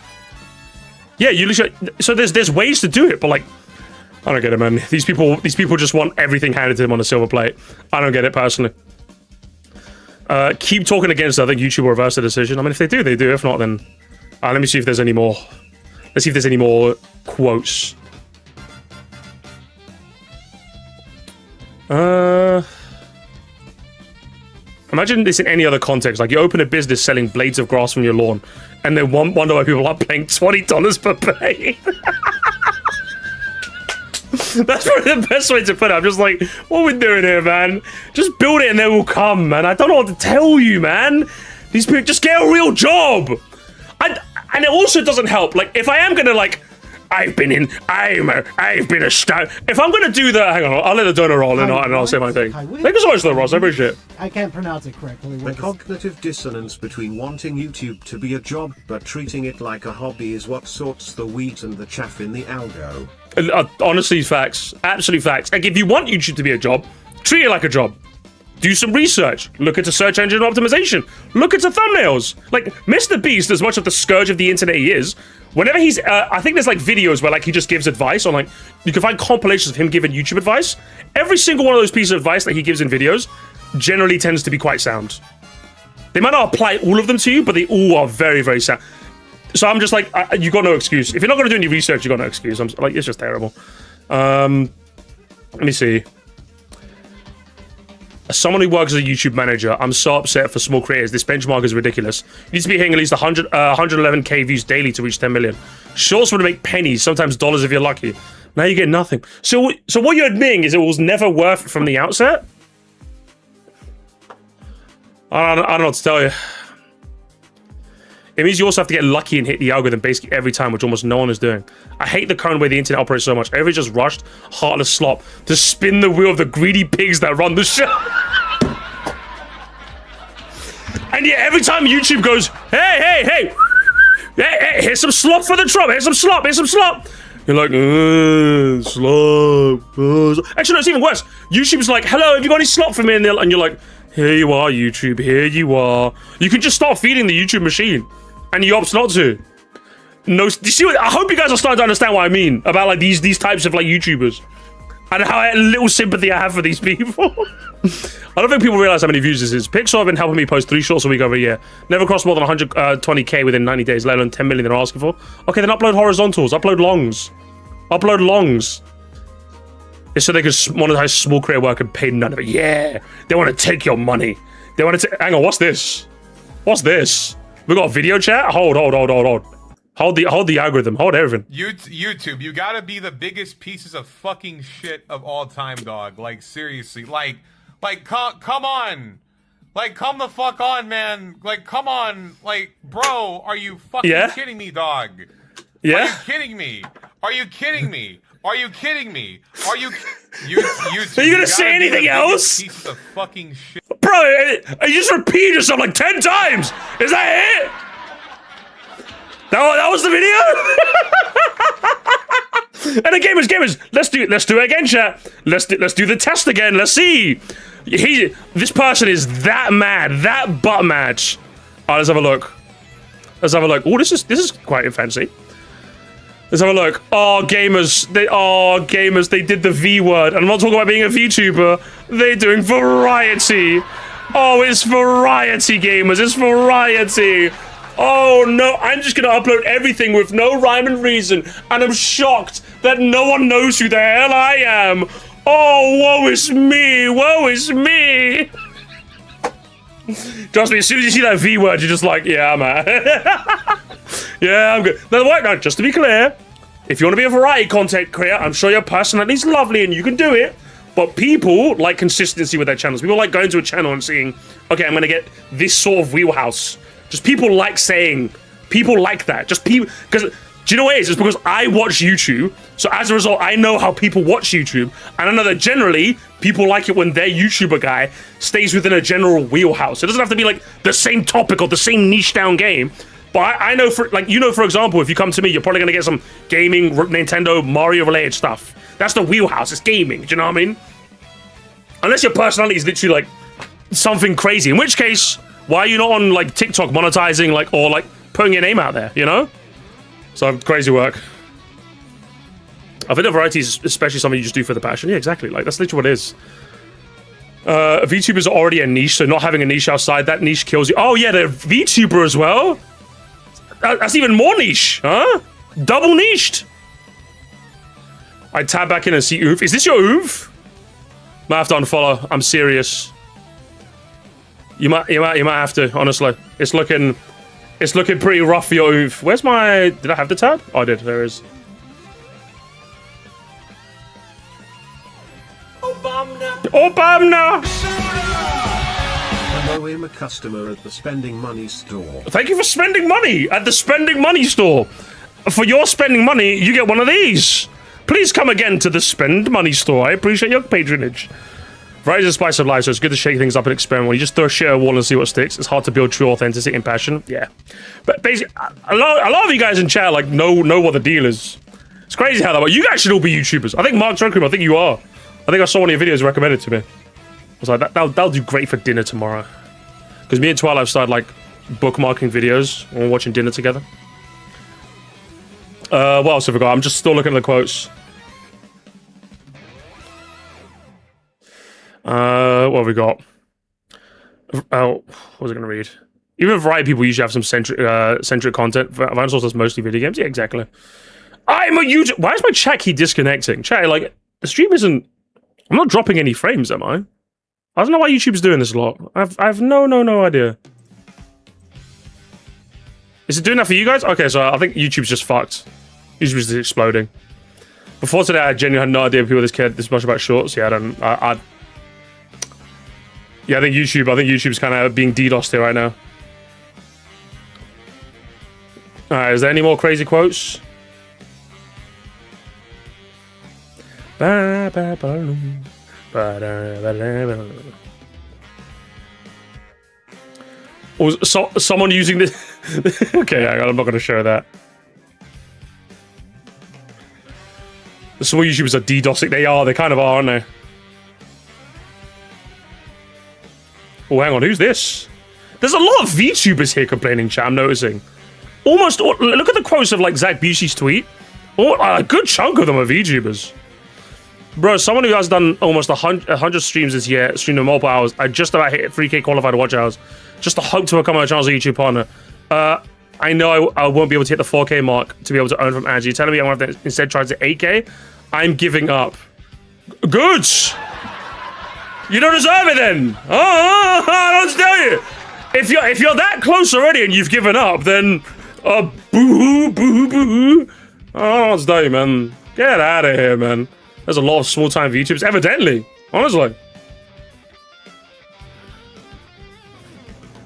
Yeah, you literally, so there's ways to do it, but like, I don't get it, man. These people just want everything handed to them on a silver plate. I don't get it personally. Keep talking against it. I think YouTube will reverse the decision. I mean, if they do, they do. If not, then let me see if there's any more. Let's see if there's any more quotes. Imagine this in any other context. Like, you open a business selling blades of grass from your lawn, and then wonder why people are paying $20 per blade. That's probably the best way to put it. I'm just like, what are we doing here, man? Just build it and they will come, man. I don't know what to tell you, man. These people, just get a real job. And it also doesn't help. Like, if I am gonna like, I've been a star. If I'm gonna do the, hang on, I'll let the donor roll and I'll say my thing. Thank you so much, though, Ross. I appreciate it. I can't pronounce it correctly. The cognitive dissonance between wanting YouTube to be a job but treating it like a hobby is what sorts the wheat and the chaff in the algo. Honestly, facts. Absolute facts. Like, if you want YouTube to be a job, treat it like a job. Do some research. Look into search engine optimization. Look into thumbnails. Like, Mr. Beast, as much of the scourge of the internet he is, whenever he's, I think there's like videos where like he just gives advice on like, you can find compilations of him giving YouTube advice. Every single one of those pieces of advice that he gives in videos generally tends to be quite sound. They might not apply all of them to you, but they all are very, very sound. So I'm just like, you got no excuse. If you're not going to do any research, you got no excuse. I'm like, it's just terrible. Let me see. As someone who works as a YouTube manager, I'm so upset for small creators. This benchmark is ridiculous. You need to be hitting at least 111k views daily to reach 10 million. Shorts would make pennies, sometimes dollars if you're lucky. Now you get nothing. So what you're admitting is it was never worth it from the outset? I don't know what to tell you. It means you also have to get lucky and hit the algorithm basically every time, which almost no one is doing. I hate the current way the internet operates so much. Everybody's just rushed, heartless slop to spin the wheel of the greedy pigs that run the show. And yet every time YouTube goes, hey, here's some slop for the drop, here's some slop. You're like, slop. Actually, no, it's even worse. YouTube's like, hello, have you got any slop for me? And you're like, here you are, YouTube, here you are. You can just start feeding the YouTube machine. And you opt not to. No, do you see what, I hope you guys are starting to understand what I mean about like these types of like YouTubers. And how little sympathy I have for these people. I don't think people realize how many views this is. Pixar have been helping me post 3 shorts a week over a year. Never crossed more than 120k within 90 days, let alone 10 million they're asking for. Okay, then upload horizontals, upload longs. Upload longs. It's so they can monetize small creator work and pay none of it. Yeah, they want to take your money. They want to hang on, what's this? What's this? We got a video chat? Hold. Hold the algorithm. Hold everything. YouTube, you gotta be the biggest pieces of fucking shit of all time, dog. Like, seriously. Like, come on. Like, come the fuck on, man. Like, come on. Like, bro, are you fucking kidding me, dog? Yeah? Are you kidding me? Are you kidding me? Are you kidding me? Are you YouTube, are you gonna say anything else? Pieces of fucking shit. Bro, you just repeated yourself like 10 times. Is that it? That was the video? And the gamers, let's do it again, chat. Let's do the test again. Let's see. This person is that mad, that butt match. Alright, let's have a look. Oh, this is quite fancy. Let's have a look. Oh, gamers, they did the V word. And I'm not talking about being a VTuber. They're doing variety. Oh, it's variety, gamers. It's variety. Oh no, I'm just gonna upload everything with no rhyme and reason, and I'm shocked that no one knows who the hell I am. Oh, woe is me, woe is me. Trust me, as soon as you see that V word, you're just like, yeah, man. Yeah, I'm good. Now, just to be clear, if you want to be a variety content creator, I'm sure your personality is lovely and you can do it, but people like consistency with their channels. People like going to a channel and seeing, okay, I'm gonna get this sort of wheelhouse. Just people like saying, people like that. Just people, because, do you know what it is? It's because I watch YouTube, so as a result, I know how people watch YouTube, and I know that generally, people like it when their YouTuber guy stays within a general wheelhouse. It doesn't have to be like the same topic or the same niche down game, but I know for, like, you know, for example, if you come to me, you're probably gonna get some gaming, Nintendo, Mario related stuff. That's the wheelhouse, it's gaming, do you know what I mean? Unless your personality is literally like, something crazy. In which case, why are you not on like TikTok monetizing like or like putting your name out there? You know. So crazy work. I think the variety is especially something you just do for the passion. Yeah, exactly. Like that's literally what it is. VTubers are already a niche, so not having a niche outside that niche kills you. Oh yeah, they're VTuber as well. That's even more niche, huh? Double niched. I tab back in and see oof. Is this your oof? Might have to unfollow. I'm serious. You might have to. Honestly, it's looking pretty rough for your oof. Where's my? Did I have the tab? Oh, I did. There it is. Obama. Hello, I'm a customer at the Spending Money store. Thank you for spending money at the Spending Money store. For your spending money, you get one of these. Please come again to the Spend Money store. I appreciate your patronage. Variety is the spice of life, so it's good to shake things up and experiment. When you just throw shit at a wall and see what sticks, it's hard to build true authenticity and passion. Yeah, but basically, a lot of you guys in chat like know what the deal is. It's crazy how that works. You guys should all be YouTubers. I think Mark Drunkroom, I think you are. I think I saw one of your videos recommended to me. I was like, that'll do great for dinner tomorrow. Because me and Twilight started like bookmarking videos and we're watching dinner together. What else have we got? I'm just still looking at the quotes. What have we got? Oh, what was I going to read? Even variety people usually have some centric content. Vine does mostly video games. Yeah, exactly. I'm a YouTube. Why is my chat keep disconnecting? Chat, like the stream isn't. I'm not dropping any frames, am I? I don't know why YouTube's doing this a lot. I have no idea. Is it doing that for you guys? Okay, so I think YouTube's just fucked. YouTube's just exploding. Before today, I genuinely had no idea people cared this much about shorts. Yeah, I don't. Yeah, I think YouTube's kind of being DDoSed here right now. All right, is there any more crazy quotes? So, someone using this. Okay, I'm not going to show that. Some YouTubers are DDoSing. They kind of are, aren't they? Oh, hang on, who's this? There's a lot of VTubers here complaining, chat, I'm noticing. Almost, look at the quotes of like Zach Busey's tweet. A good chunk of them are VTubers. Bro, someone who has done almost 100 streams this year, streamed in multiple hours, I just about hit 3K qualified watch hours. Just to hope to become a channel's YouTube partner. I know I won't be able to hit the 4K mark to be able to earn from ads. You're telling me I'm going to have to instead try to 8K? I'm giving up. Good! You don't deserve it then! Oh, I don't tell you! If you're that close already and you've given up, then... boo-hoo. Oh, it's day, man. Get out of here, man. There's a lot of small-time VTubers, evidently. Honestly.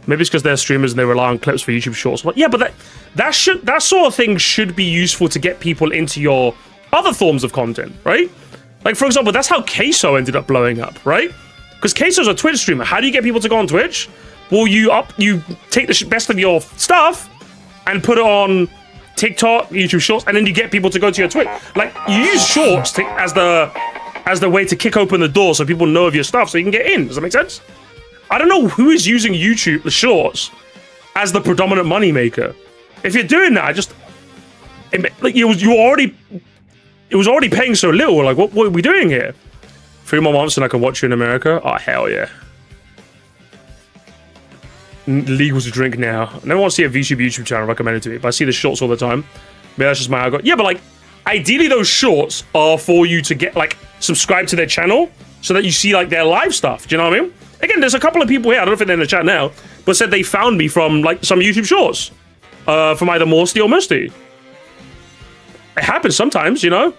Maybe it's because they're streamers and they rely on clips for YouTube Shorts. Well, yeah, but that sort of thing should be useful to get people into your other forms of content, right? Like, for example, that's how Queso ended up blowing up, right? Because Queso's a Twitch streamer. How do you get people to go on Twitch? Well, you take the best of your stuff and put it on TikTok, YouTube Shorts, and then you get people to go to your Twitch. Like, you use Shorts as the way to kick open the door so people know of your stuff so you can get in. Does that make sense? I don't know who is using YouTube, the Shorts, as the predominant moneymaker. If you're doing that, like it was already paying so little. Like, what are we doing here? 3 more months and I can watch you in America? Oh, hell yeah. Legal to drink now. I never want to see a VTube YouTube channel recommended to me, but I see the shorts all the time. Maybe that's just my algorithm. Yeah, but like, ideally those shorts are for you to get, like, subscribe to their channel so that you see, like, their live stuff. Do you know what I mean? Again, there's a couple of people here, I don't know if they're in the chat now, but said they found me from, like, some YouTube shorts. From either Moresty or Moresty. It happens sometimes, you know?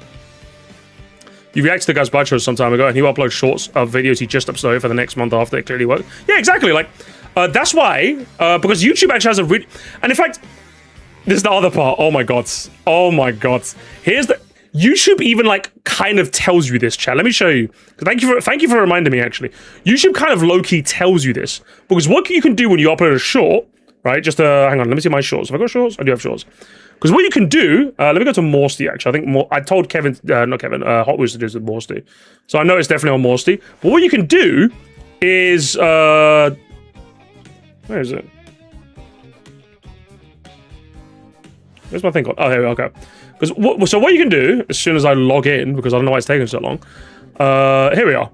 You reacted to the guy's bad shows some time ago, and he will upload shorts of videos he just uploaded for the next month after it clearly worked. Yeah, exactly. Like, that's why, because YouTube actually has a really... And in fact, this is the other part. Oh my god. Oh my god. Here's the... YouTube even, like, kind of tells you this, chat. Let me show you. Thank you for reminding me, actually. YouTube kind of low-key tells you this. Because what you can do when you upload a short, right? Just, hang on, let me see my shorts. Have I got shorts? I do have shorts. Because what you can do, let me go to Moresty, actually. I think I told Kevin, not Kevin, Hot Wheels to do this with Moresty. So I know it's definitely on Moresty. But what you can do is where is it? Where's my thing gone? Oh, here we go. Okay. Because so what you can do as soon as I log in, because I don't know why it's taking so long. Here we are.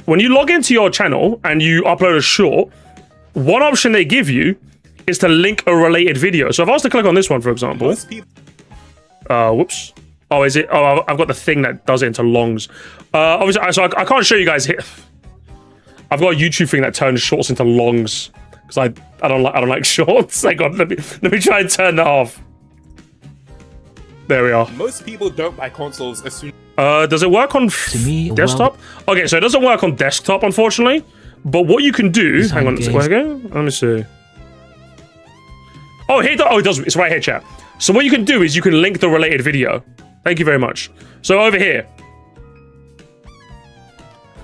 When you log into your channel and you upload a short, one option they give you is to link a related video. So if I was to click on this one, for example, whoops. Oh, is it? Oh, I've got the thing that does it into longs. Obviously, so I can't show you guys here. I've got a YouTube thing that turns shorts into longs because I don't like shorts. Hang on, let me try and turn that off. There we are. Most people don't buy consoles as soon. Does it work on desktop? Okay, so it doesn't work on desktop, unfortunately. But what you can do, hang on, where go? Let me see. Oh, here, oh, it does. It's right here, chat. So what you can do is you can link the related video. Thank you very much. So over here,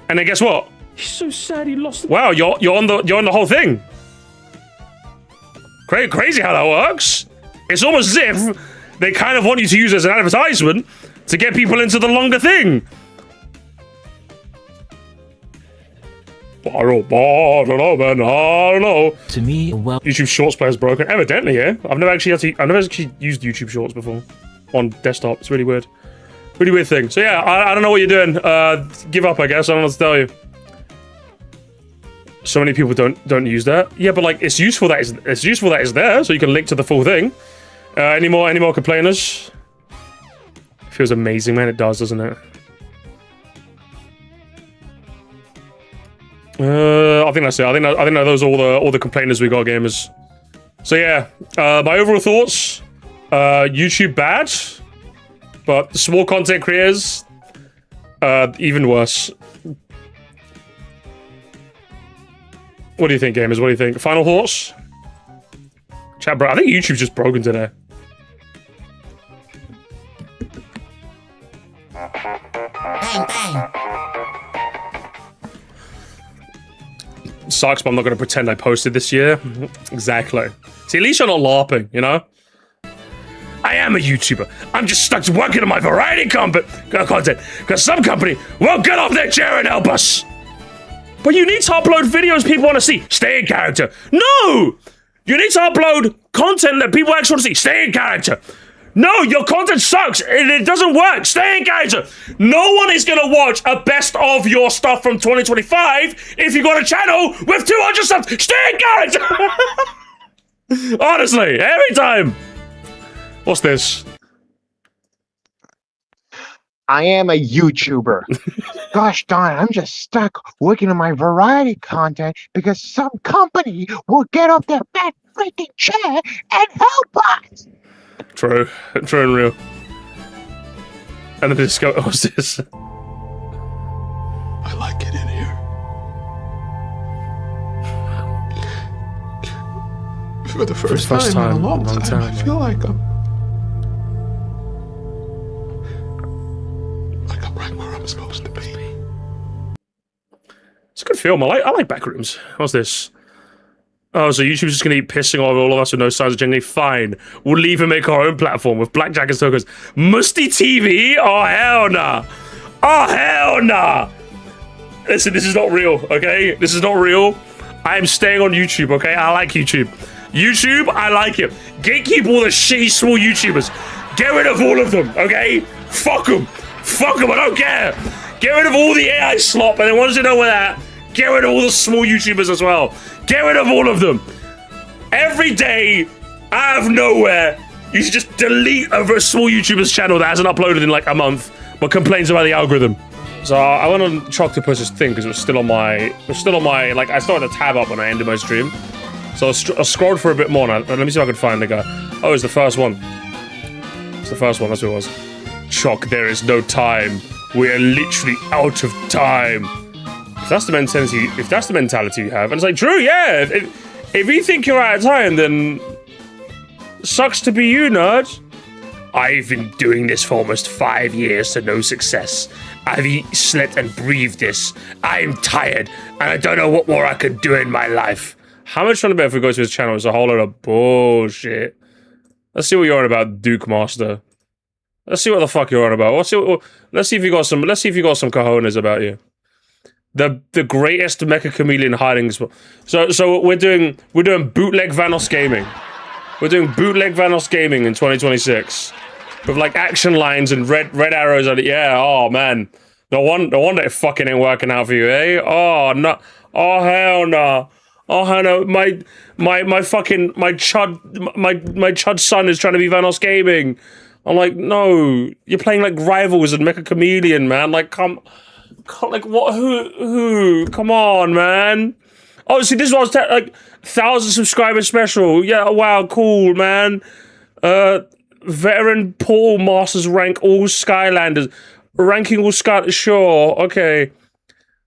and then guess what? He's so sad he lost. Wow, you're on the whole thing. Crazy how that works. It's almost as if they kind of want you to use it as an advertisement to get people into the longer thing. I don't know, man. I don't know. To me, well, YouTube Shorts player is broken. Evidently, yeah. I've never actually used YouTube Shorts before on desktop. It's really weird. Really weird thing. So yeah, I don't know what you're doing. Give up, I guess. I don't know what to tell you. So many people don't use that. Yeah, but like it's useful that it's there, so you can link to the full thing. Any more complainers? Feels amazing, man. It does, doesn't it? I think that's it. I think that those are all the complainers we got, gamers. So yeah, my overall thoughts: YouTube bad, but small content creators even worse. What do you think, gamers? What do you think? Final thoughts? Chat, bro. I think YouTube's just broken today. Bang, bang. Sucks, but I'm not going to pretend I posted this year. Exactly. See, at least you're not LARPing, you know? I am a YouTuber. I'm just stuck working on my variety content because some company won't get off their chair and help us. But you need to upload videos people want to see. Stay in character. No! You need to upload content that people actually want to see. Stay in character. No, your content sucks. It doesn't work. Stay in character. No one is going to watch a best of your stuff from 2025 if you got a channel with 200 subs. Stay in character. Honestly, every time. What's this? I am a YouTuber. Gosh darn, I'm just stuck working on my variety content because some company will get off their fat freaking chair and help us. True and real. And then this go, what's this? I like it in here. For the first time in a long time, I feel like I'm right where I'm supposed to be. It's a good film. I like Backrooms. What's this? Oh, so YouTube's just gonna keep pissing off all of us with no signs of genuinely fine. We'll leave and make our own platform with blackjack and tokens. Musty TV? Oh hell nah. Oh hell nah. Listen, this is not real, okay? This is not real. I am staying on YouTube, okay? I like YouTube. YouTube, I like it. Gatekeep all the shitty small YouTubers. Get rid of all of them, okay? Fuck them. Fuck them, I don't care. Get rid of all the AI slop, and then once you know where that, get rid of all the small YouTubers as well. Get rid of all of them. Every day, out of nowhere, you should just delete a small YouTuber's channel that hasn't uploaded in like a month, but complains about the algorithm. So I went on Choctopus's thing because it was still on my, like I started a tab up when I ended my stream. So I scrolled for a bit more now. Let me see if I can find the guy. Oh, it's the first one. It's the first one, that's what it was. Choc, there is no time. We are literally out of time. If that's the mentality you have, and it's like, true, yeah. If you think you're out of time, then sucks to be you, nerd. I've been doing this for almost 5 years to no success. I've eaten, slept, and breathed this. I'm tired, and I don't know what more I can do in my life. How much fun about if we go to his channel? It's a whole lot of bullshit. Let's see what you're on about, Duke Master. Let's see what the fuck you're on about. Let's see if you got some. Let's see if you got some cojones about you. The greatest mecha chameleon hiding spot. So we're doing bootleg Vanos gaming. We're doing bootleg Vanos gaming in 2026 with like action lines and red arrows on it. Yeah. Oh man. No wonder it fucking ain't working out for you, eh? Oh no. Oh hell no. Oh hell no. My chud son is trying to be Vanos gaming. I'm like, no. You're playing like rivals and mecha chameleon, man. Like like what? Who? Come on, man. Oh, see, this was like 1,000 subscriber special. Yeah, wow, cool, man. Veteran Portal Masters rank all Skylanders. Ranking all Sky. Sure, okay.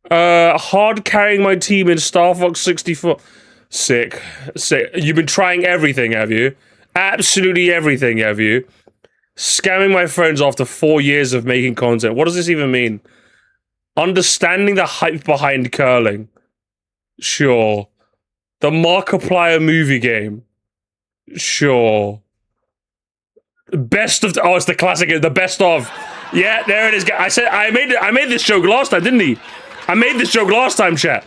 Hard carrying my team in Star Fox 64. Sick. You've been trying everything, have you? Absolutely everything, have you? Scamming my friends after 4 years of making content. What does this even mean? Understanding the hype behind curling. Sure. The Markiplier movie game. Sure. Best of... Oh, it's the classic. The best of. Yeah, there it is. I said I made this joke last time, didn't he? I made this joke last time, chat.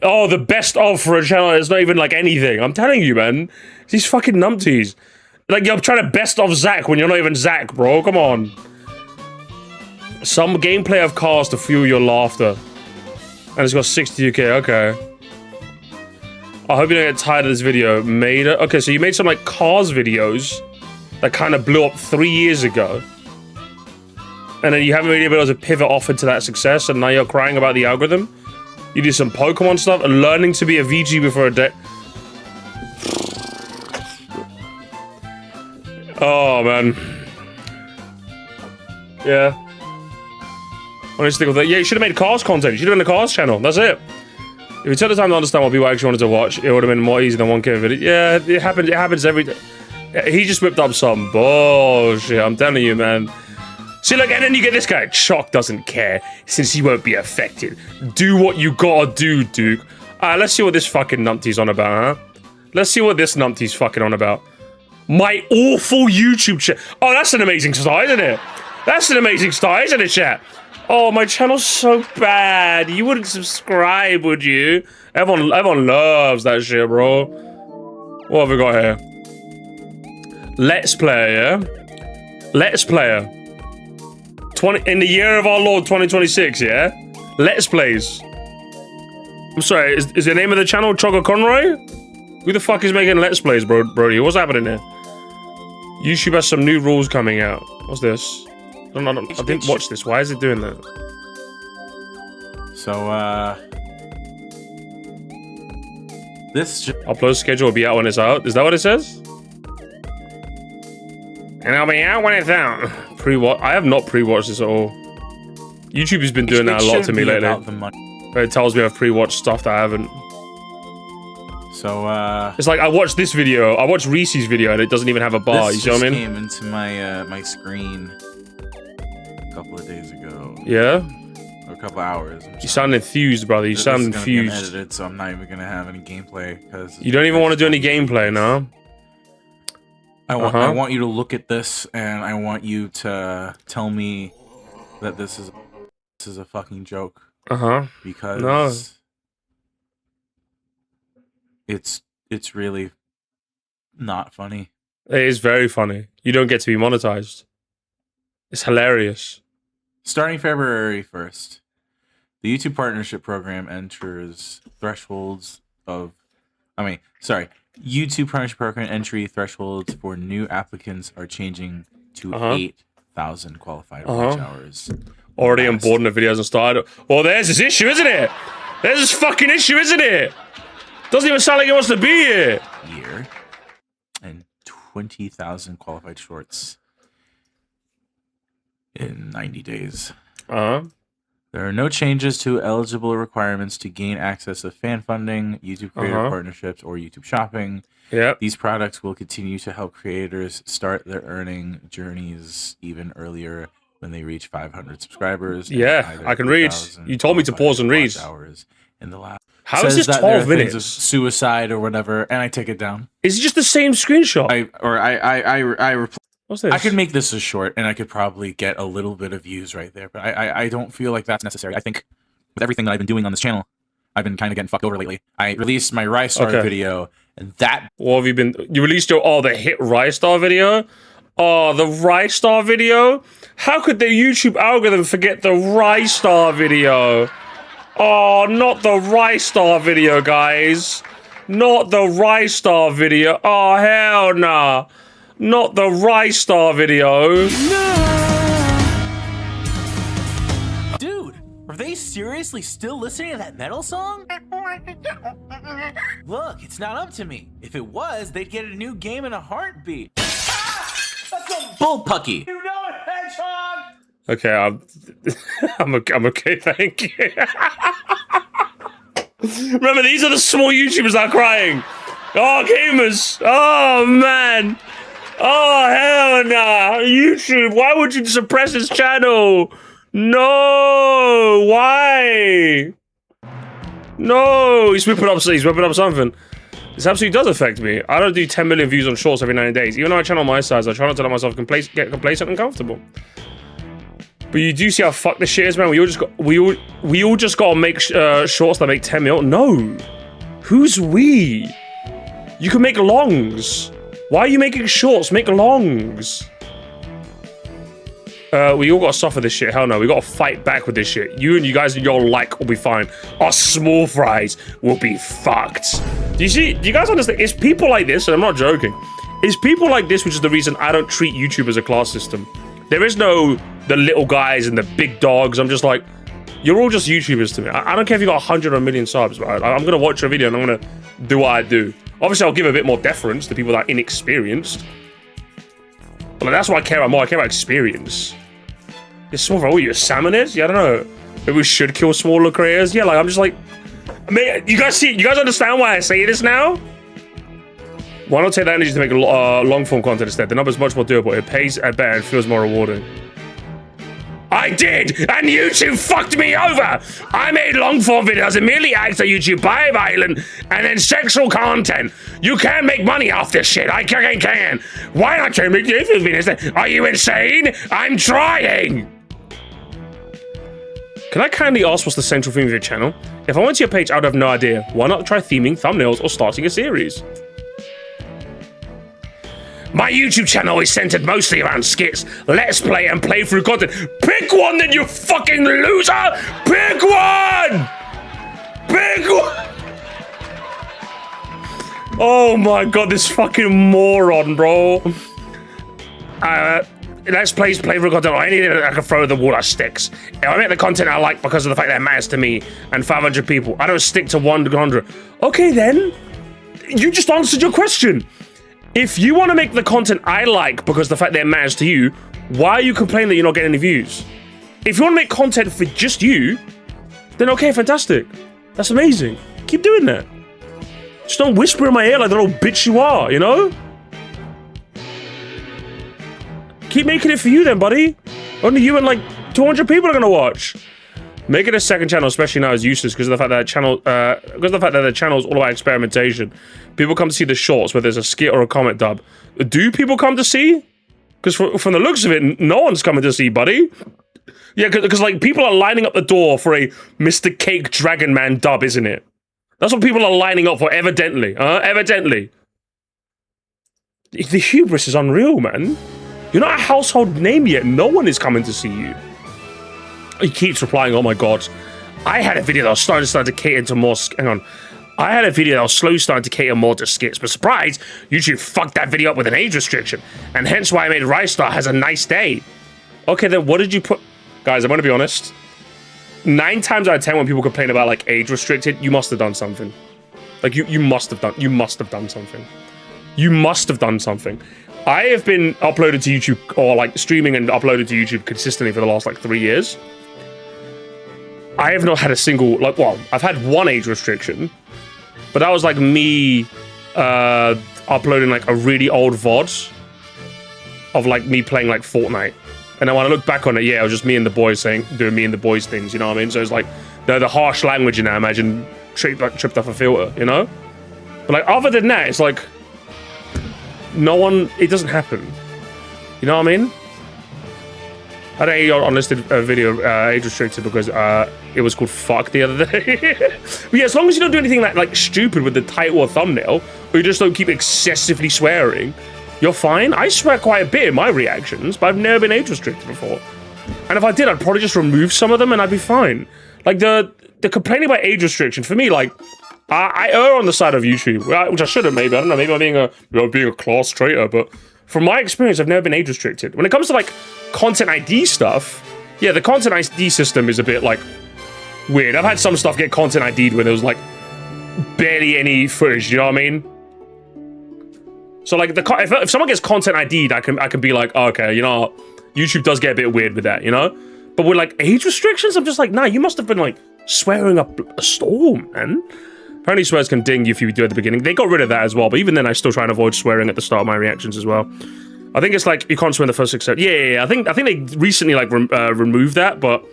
Oh, the best of for a channel. It's not even like anything. I'm telling you, man. These fucking numpties. Like, you're trying to best of Zach when you're not even Zach, bro. Come on. Some gameplay of cars to fuel your laughter. And it's got 62k, okay. I hope you don't get tired of this video. Okay, so you made some like cars videos that kind of blew up 3 years ago. And then you haven't really been able to pivot off into that success, and now you're crying about the algorithm. You did some Pokemon stuff and learning to be a VG before a day. Oh man. Yeah. I need to stick with that. Yeah, you should have made cars content. You should have done the cars channel. That's it. If you took the time to understand what people actually wanted to watch, it would have been more easy than 1K video. Yeah, it happens. It happens every day. He just whipped up some bullshit. I'm telling you, man. See, look, and then you get this guy. Choc doesn't care since he won't be affected. Do what you gotta do, Duke. Alright, let's see what this fucking numpty's on about, huh? Let's see what this numpty's fucking on about. My awful YouTube chat. Oh, that's an amazing start, isn't it? That's an amazing start, isn't it, chat? Oh, my channel's so bad. You wouldn't subscribe, would you? Everyone loves that shit, bro. What have we got here? Let's Player, yeah? Let's Player. In the year of our Lord 2026, yeah? Let's Plays. I'm sorry, is the name of the channel Chogger Conroy? Who the fuck is making Let's Plays, Brody? What's happening here? YouTube has some new rules coming out. What's this? I didn't watch this. Why is it doing that? So, this upload schedule will be out when it's out. Is that what it says? And I'll be out when it's out. Pre-watch. I have not pre-watched this at all. YouTube has been doing that a lot to me lately. It tells me I've pre-watched stuff that I haven't. So, it's like I watched this video. I watched Reese's video, and it doesn't even have a bar. You see what I mean? This came into my my screen a couple of days ago. Yeah. Or a couple hours. You sound enthused, brother. You sound infused. This is gonna get edited, so I'm not even gonna have any gameplay because you don't even want to do any gameplay, no? I want you to look at this, and I want you to tell me that this is a fucking joke. Because it's really not funny. It is very funny. You don't get to be monetized. It's hilarious. Starting February 1st, the YouTube Partnership Program enters thresholds of... YouTube Partnership Program entry thresholds for new applicants are changing to 8,000 qualified watch hours. Already on board in the videos and started. Well, there's this issue, isn't it? There's this fucking issue, isn't it? Doesn't even sound like it wants to be here. Year and 20,000 qualified shorts in 90 days. There are no changes to eligible requirements to gain access to fan funding, YouTube creator partnerships, or YouTube shopping. These products will continue to help creators start their earning journeys even earlier when they reach 500 subscribers. Yeah, I can read. You told me to pause and read. Hours in the last. How is this 12 minutes? Of suicide or whatever, and I take it down. Is it just the same screenshot? What's this? I could make this a short, and I could probably get a little bit of views right there, but I don't feel like that's necessary. I think with everything that I've been doing on this channel, I've been kind of getting fucked over lately. I released my Rystar video, and that... What have you been... You released your... the hit Rystar video? Oh, the Rystar video? How could the YouTube algorithm forget the Rystar video? Oh, not the Rystar video, guys. Not the Rystar video. Oh, hell nah. Not the Rystar video. Dude, are they seriously still listening to that metal song? Look, it's not up to me. If it was, they'd get a new game in a heartbeat. Bullpucky. You know it, Hedgehog! Okay, I'm okay, thank you. Remember, these are the small YouTubers that are crying. Oh, gamers. Oh, man. Oh, hell nah. YouTube, why would you suppress his channel? No. Why? No. He's whipping up something. This absolutely does affect me. I don't do 10 million views on shorts every 90 days. Even though I channel my size, I try not to let myself get complacent and comfortable. But you do see how fucked this shit is, man. We all just gotta make shorts that make 10 mil. No. Who's we? You can make longs. Why are you making shorts? Make longs. We all gotta suffer this shit. Hell no. We gotta fight back with this shit. You and you guys and your like will be fine. Our small fries will be fucked. Do you guys understand? It's people like this, and I'm not joking. It's people like this which is the reason I don't treat YouTube as a class system. There is no the little guys and the big dogs. I'm just like, you're all just YouTubers to me. I don't care if you got 100 or 1 million subs, but I'm gonna watch your video and I'm gonna do what I do. Obviously, I'll give a bit more deference to people that are inexperienced. But like, that's what I care about more. I care about experience. You're small for all you salmonid? Yeah, I don't know. Maybe we should kill smaller creators. Yeah, like I'm just like, man, you guys understand why I say this now? Why not take that energy to make long form content instead? The number's much more doable. It pays better and feels more rewarding. I did, and YouTube fucked me over. I made long form videos and merely asked the YouTube buy violent and then sexual content. You can't make money off this shit. I can. Why not you make YouTube videos? Are you insane? I'm trying. Can I kindly ask what's the central theme of your channel? If I went to your page, I would have no idea. Why not try theming thumbnails or starting a series? My YouTube channel is centered mostly around skits, let's play, and playthrough content. Pick one then, you fucking loser! Pick one! Pick one! Oh my god, this fucking moron, bro. Let's play, playthrough content, or anything that I can throw at the wall that sticks. If I make the content I like because of the fact that it matters to me and 500 people, I don't stick to 100. Okay then, you just answered your question. If you want to make the content I like because the fact that it matters to you, why are you complaining that you're not getting any views? If you want to make content for just you, then okay, fantastic. That's amazing. Keep doing that. Just don't whisper in my ear like the little bitch you are, you know? Keep making it for you then, buddy. Only you and like 200 people are gonna watch. Making a second channel, especially now, is useless because of the fact that the channel is all about experimentation. People come to see the shorts, whether there's a skit or a comment dub. Do people come to see? Because from the looks of it, no one's coming to see, buddy. Yeah, because like people are lining up the door for a Mr. Cake Dragon Man dub, isn't it? That's what people are lining up for, evidently. Evidently. The hubris is unreal, man. You're not a household name yet. No one is coming to see you. He keeps replying, oh my god. I had a video that was starting to cater to more... Hang on. I had a video that was slowly starting to cater more to skits, but surprise, YouTube fucked that video up with an age restriction, and hence why I made Rystar has a nice day. Okay, then what did you put... Guys, I'm gonna be honest. 9 times out of 10 when people complain about, like, age restricted, you must have done something. Like, you must have done something. You must have done something. I have been uploaded to YouTube, or, like, streaming and uploaded to YouTube consistently for the last, like, 3 years. I have not had a single, like, well, I've had one age restriction, but that was like me uploading like a really old VOD of like me playing like Fortnite. And then when I look back on it, yeah, it was just me and the boys doing me and the boys things, you know what I mean? So it's like the harsh language in there, imagine tripped off a filter, you know? But like other than that, it's like it doesn't happen. You know what I mean? I had an unlisted video age restricted because it was called fuck the other day. But yeah, as long as you don't do anything like stupid with the title or thumbnail, or you just don't keep excessively swearing, you're fine. I swear quite a bit in my reactions, but I've never been age restricted before. And if I did, I'd probably just remove some of them and I'd be fine. Like the complaining about age restriction, for me, like, I err on the side of YouTube, which I shouldn't maybe. I don't know, maybe I'm being a class traitor, but from my experience, I've never been age restricted. When it comes to like content ID stuff, yeah, the content ID system is a bit like weird. I've had some stuff get content ID'd when there was like barely any footage, you know what I mean? So like if someone gets content ID'd, I can be like, oh, okay, you know what? YouTube does get a bit weird with that, you know? But with like age restrictions, I'm just like, nah, you must have been like swearing up a storm, man. Apparently swears can ding you if you do it at the beginning. They got rid of that as well, but even then I still try and avoid swearing at the start of my reactions as well. I think it's like you can't swear in the first 6 seconds. Yeah. I think they recently like removed that, but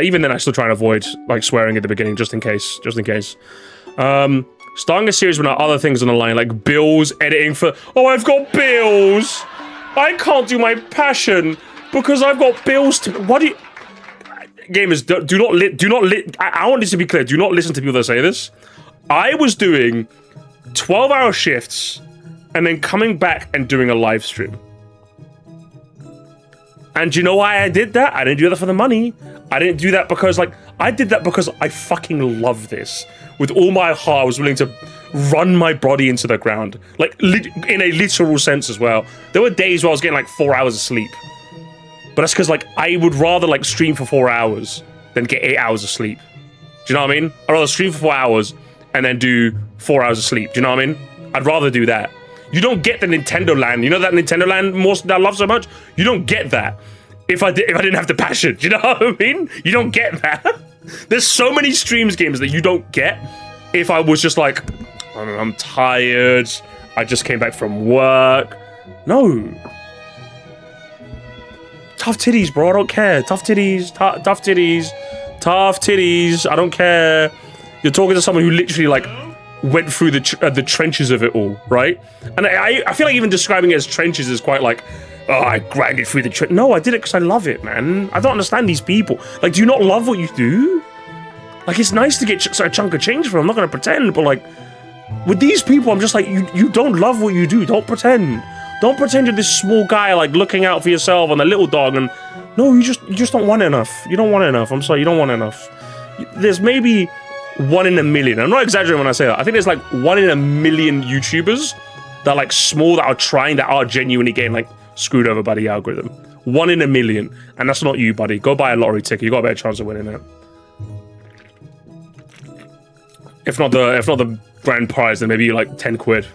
even then I still try and avoid like swearing at the beginning just in case. Starting a series with other things on the line, like bills, editing for... Oh, I've got bills! I can't do my passion because I've got bills to... What do you... Gamers, do not I want this to be clear. Do not listen to people that say this. I was doing 12-hour shifts and then coming back and doing a live stream. And do you know why I did that? I didn't do that for the money. I didn't do that because, like, I did that because I fucking love this. With all my heart, I was willing to run my body into the ground. Like, in a literal sense as well. There were days where I was getting, like, 4 hours of sleep. But that's because, like, I would rather, like, stream for 4 hours than get 8 hours of sleep. Do you know what I mean? I'd rather stream for 4 hours and then do 4 hours of sleep. Do you know what I mean? I'd rather do that. You don't get the Nintendo Land. You know that Nintendo Land that I love so much? You don't get that if I didn't have the passion. Do you know what I mean? You don't get that. There's so many streams games that you don't get if I was just like, I'm tired. I just came back from work. No. Tough titties, bro. I don't care. Tough titties. Tough titties. Tough titties. I don't care. You're talking to someone who literally like went through the trenches of it all, right? And I feel like even describing it as trenches is quite like, oh, I grinded through the trench. No, I did it because I love it, man. I don't understand these people. Like, do you not love what you do? Like, it's nice to get a chunk of change from. I'm not gonna pretend, but like, with these people, I'm just like, you don't love what you do. Don't pretend. Don't pretend you're this small guy like looking out for yourself and the little dog. And no, you just don't want enough. You don't want enough. I'm sorry, you don't want enough. There's maybe 1 in a million. I'm not exaggerating when I say that. I think there's like 1 in a million YouTubers that are like small, that are trying, that are genuinely getting like screwed over by the algorithm. 1 in a million. And that's not you, buddy. Go buy a lottery ticket. You got a better chance of winning it. If not the grand prize, then maybe like 10 quid.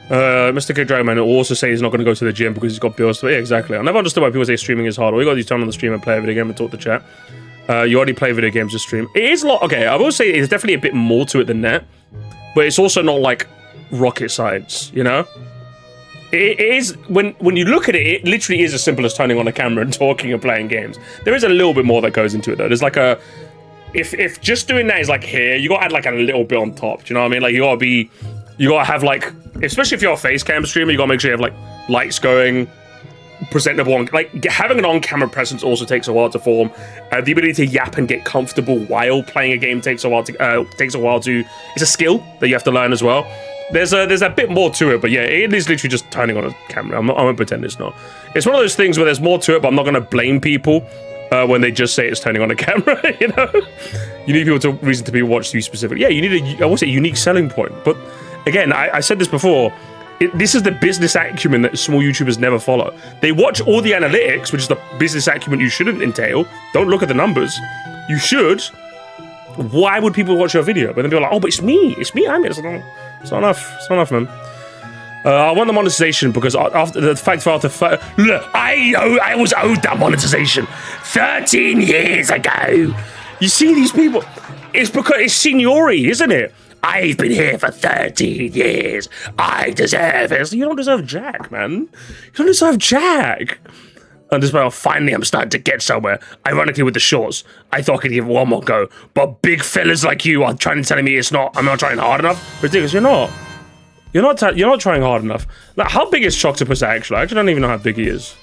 Mr. K Dragon Man will also say he's not going to go to the gym because he's got bills to pay. Yeah, exactly. I never understood why people say streaming is hard. All you got to do is turn on the stream and play a video game and talk to chat. You already play video games to stream. It is a lot. Okay, I will say it's definitely a bit more to it than that, but it's also not like rocket science, you know? It is, when you look at it, it literally is as simple as turning on a camera and talking and playing games. There is a little bit more that goes into it though. There's like a, if just doing that is like here, you gotta add like a little bit on top. Do you know what I mean? Like you gotta have like, especially if you're a face cam streamer, you gotta make sure you have like lights going, presentable, like having an on-camera presence also takes a while to form. The ability to yap and get comfortable while playing a game takes a while to it's a skill that you have to learn as well. There's a bit more to it, but yeah, it is literally just turning on a camera. I'm gonna pretend it's not. It's one of those things where there's more to it, but I'm not gonna blame people when they just say it's turning on a camera. You know, you need people to reason to be watched you specifically. Yeah, you need a unique selling point. But again, I said this before. This is the business acumen that small YouTubers never follow. They watch all the analytics, which is the business acumen you shouldn't entail. Don't look at the numbers. You should. Why would people watch your video? But then people are like, oh, but it's me. It's me. I mean, it's not enough. It's not enough, man. I want the monetization because after the fact for after look, I was owed that monetization 13 years ago. You see these people? It's because it's seniority, isn't it? I've been here for 13 years. I deserve it. You don't deserve jack, man. You don't deserve jack. And this well, finally I'm starting to get somewhere. Ironically with the shorts, I thought I could give it one more go. But big fellas like you are trying to tell me I'm not trying hard enough. Ridiculous, you're not. You're not trying hard enough. Like, how big is Choctopus actually? I actually don't even know how big he is.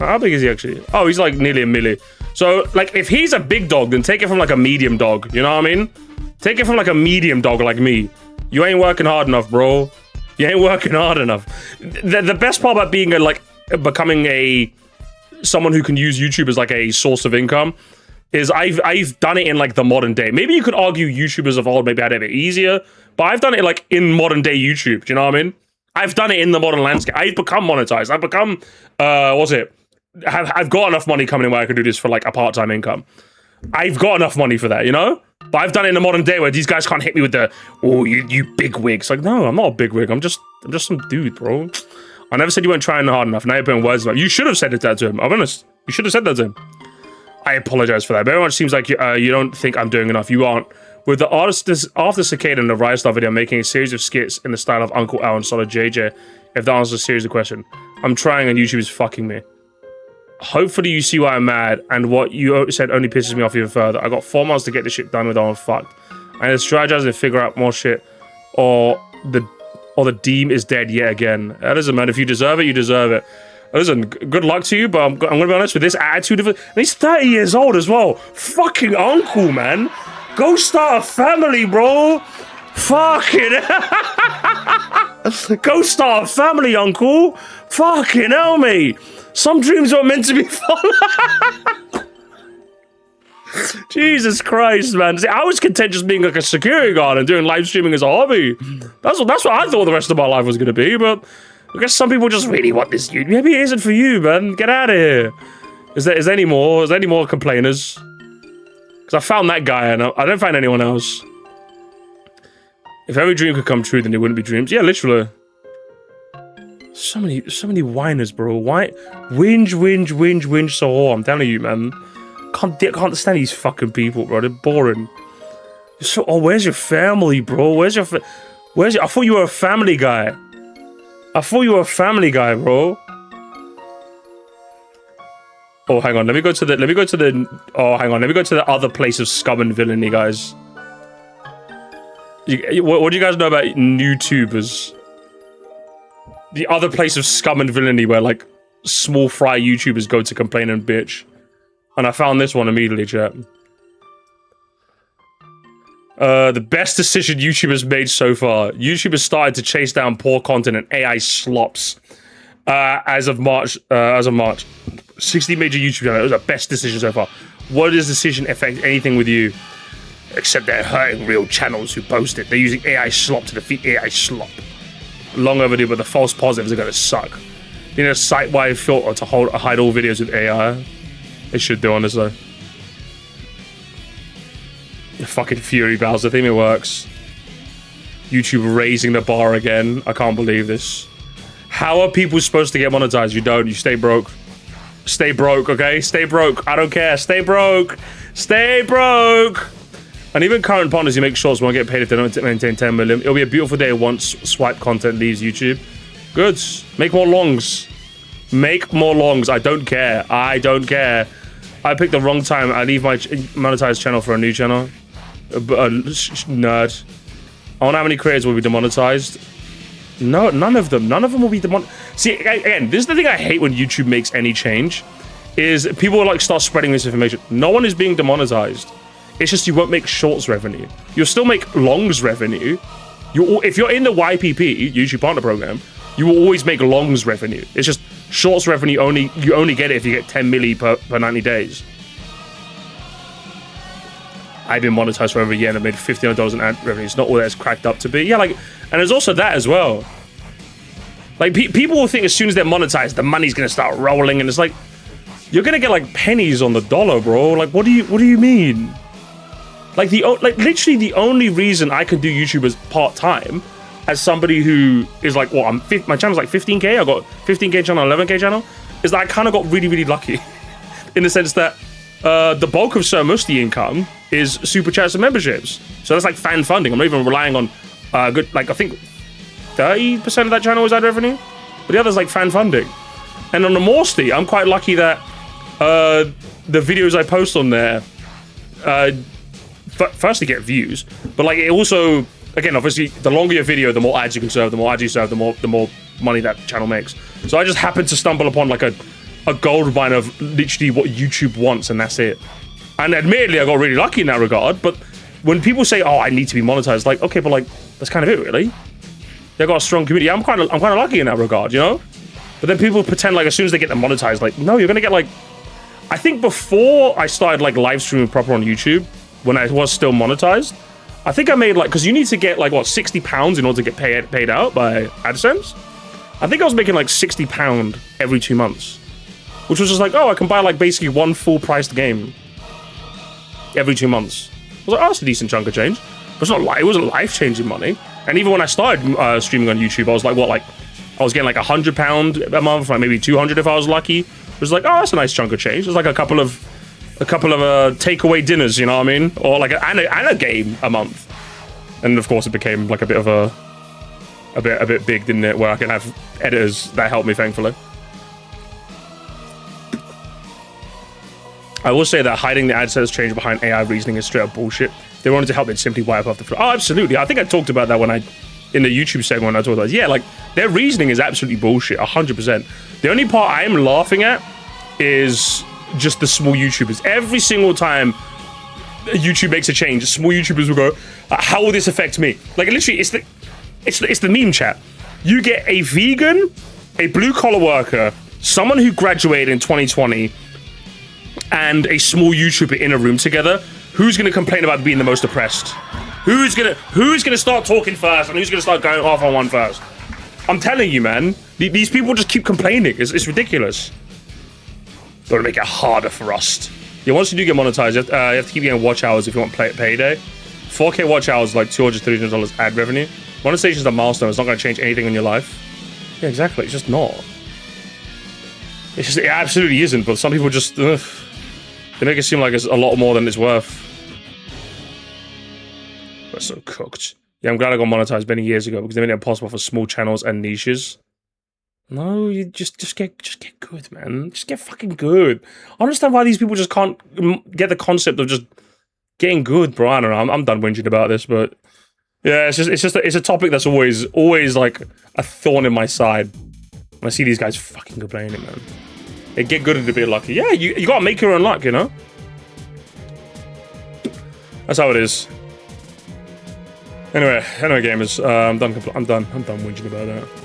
How big is he actually? Oh, he's like nearly a milli. So, like, if he's a big dog, then take it from like a medium dog. You know what I mean? Take it from like a medium dog like me. You ain't working hard enough, bro. You ain't working hard enough. The best part about being becoming someone who can use YouTube as like a source of income is I've done it in like the modern day. Maybe you could argue YouTubers of old maybe had it a bit easier, but I've done it like in modern day YouTube. Do you know what I mean? I've done it in the modern landscape. I've become monetized. I've become I've got enough money coming in where I could do this for like a part-time income. I've got enough money for that, you know? But I've done it in the modern day where these guys can't hit me with the, oh, you big wig. It's like, no, I'm not a big wig. I'm just some dude, bro. I never said you weren't trying hard enough. Now you're putting words about it. You should have said that to him. I'm honest. You should have said that to him. I apologize for that. Very much seems like you don't think I'm doing enough. You aren't. With the artist after Cicada and the Riot Star video, I'm making a series of skits in the style of Uncle Al and Solid JJ. If that answers a series of question, I'm trying and YouTube is fucking me. Hopefully you see why I'm mad and what you said only pisses me off even further. I got 4 months to get this shit done with. I'm fucked. I need to strategize and figure out more shit, or the Deem is dead yet again. Listen, man, if you deserve it, you deserve it. Listen, good luck to you, but I'm gonna be honest with this attitude of it. And he's 30 years old as well. Fucking uncle, man. Go start a family, bro. Fucking go start a family, uncle. Fucking hell, mate. Some dreams are meant to be fun. Jesus Christ, man. See, I was content just being like a security guard and doing live streaming as a hobby. That's what I thought the rest of my life was gonna be, but I guess some people just really want this. Maybe it isn't for you, man. Get out of here. Is there any more? Is there any more complainers? Because I found that guy and I don't find anyone else. If every dream could come true, then it wouldn't be dreams. Yeah, literally. So many whiners, bro. Why? Whinge so hard. I'm telling you, man. Can't stand these fucking people, bro. They're boring. So, where's your family, bro? Where's your I thought you were a family guy. Bro. Oh, hang on. Let me go to the other place of scum and villainy, guys. What do you guys know about YouTubers? The other place of scum and villainy where like small fry YouTubers go to complain and bitch. And I found this one immediately, chat. The best decision YouTubers made so far. YouTubers started to chase down poor content and AI slops. As of March. 60 major YouTube channels. It was the best decision so far. What does decision affect anything with you? Except they're hurting real channels who post it. They're using AI slop to defeat AI slop. Long overdue, but the false positives are gonna suck. You know, site-wide filter to hide all videos with AI. They should do on this though. The fucking Fury Bowser, I think it works. YouTube raising the bar again. I can't believe this. How are people supposed to get monetized? You don't. You stay broke. Stay broke, okay? Stay broke. I don't care. Stay broke. Stay broke. And even current partners who make shorts won't get paid if they don't maintain 10 million. It'll be a beautiful day once swipe content leaves YouTube. Good. Make more longs. Make more longs. I don't care. I don't care. I picked the wrong time. I leave my monetized channel for a new channel. Nerd. I wonder how many creators will be demonetized. No, none of them. None of them will be demonetized. See, again, this is the thing I hate when YouTube makes any change. Is people will like start spreading this information. No one is being demonetized. It's just you won't make shorts revenue. You'll still make longs revenue. If you're in the YPP, YouTube Partner Program, you will always make longs revenue. It's just shorts revenue you only get it if you get 10 milli per 90 days. I've been monetized for over a year and I've made $1,500 in ad revenue. It's not all that it's cracked up to be. Yeah, like, and there's also that as well. Like, people will think as soon as they're monetized, the money's gonna start rolling, and it's like, you're gonna get like pennies on the dollar, bro. Like, what do you mean? Like literally the only reason I can do YouTube as part-time, as somebody who is like, what, my channel's like 15K, I got 15K channel, 11K channel, is that I kind of got really, really lucky. In the sense that the bulk of Sir Musty income is super chats and memberships. So that's like fan funding. I'm not even relying on good, like I think 30% of that channel is ad revenue, but the other's like fan funding. And on the Moresty, I'm quite lucky that the videos I post on there firstly get views, but like it also, again, obviously the longer your video, the more ads you can serve, the more ads you serve, the more money that channel makes. So I just happened to stumble upon like a a gold mine of literally what YouTube wants, and that's it. And admittedly, I got really lucky in that regard. But when people say, "Oh, I need to be monetized," like, okay, but like that's kind of it, really. They got a strong community. I'm kind of lucky in that regard, you know. But then people pretend like as soon as they get them monetized, like, no, you're gonna get like. I think before I started like live streaming proper on YouTube, when I was still monetized, I think I made like, because you need to get like what, £60 in order to get paid out by AdSense. I think I was making like £60 every 2 months, which was just like, oh, I can buy like basically one full priced game every 2 months. I was like, oh, that's a decent chunk of change. But it's not like, it wasn't life changing money. And even when I started streaming on YouTube, I was like, what, like I was getting like £100 a month, like maybe 200 if I was lucky. It was like, oh, that's a nice chunk of change. It was like a couple of takeaway dinners, you know what I mean, or like and a game a month. And of course, it became like a bit big, didn't it? Where I can have editors that help me, thankfully. I will say that hiding the AdSense change behind AI reasoning is straight up bullshit. If they wanted to help, they'd simply wipe off the floor. Oh, absolutely. I think I talked about that in the YouTube segment when I talked about it. Yeah, like their reasoning is absolutely bullshit, 100%. The only part I'm laughing at is just the small YouTubers. Every single time YouTube makes a change, small YouTubers will go, how will this affect me? Like literally, it's the meme chat. You get a vegan, a blue collar worker, someone who graduated in 2020, and a small YouTuber in a room together. Who's gonna complain about being the most oppressed? Who's gonna start talking first, and who's gonna start going off on one first? I'm telling you, man. These people just keep complaining. It's ridiculous. Got to make it harder for us. Yeah, once you do get monetized, you have to keep getting watch hours if you want payday. 4K watch hours is like $200, $300 ad revenue. Monetization is a milestone. It's not going to change anything in your life. Yeah, exactly. It's just not. It absolutely isn't. But some people just they make it seem like it's a lot more than it's worth. We're so cooked. Yeah, I'm glad I got monetized many years ago because they made it impossible for small channels and niches. No, you just get good, man. Just get fucking good. I understand why these people just can't get the concept of just getting good, bro. I don't know. I'm done whinging about this, but yeah, it's a topic that's always like a thorn in my side when I see these guys fucking complaining, man. They get good and a bit lucky. Yeah, you gotta make your own luck, you know. That's how it is. Anyway, gamers. I'm done whinging about that.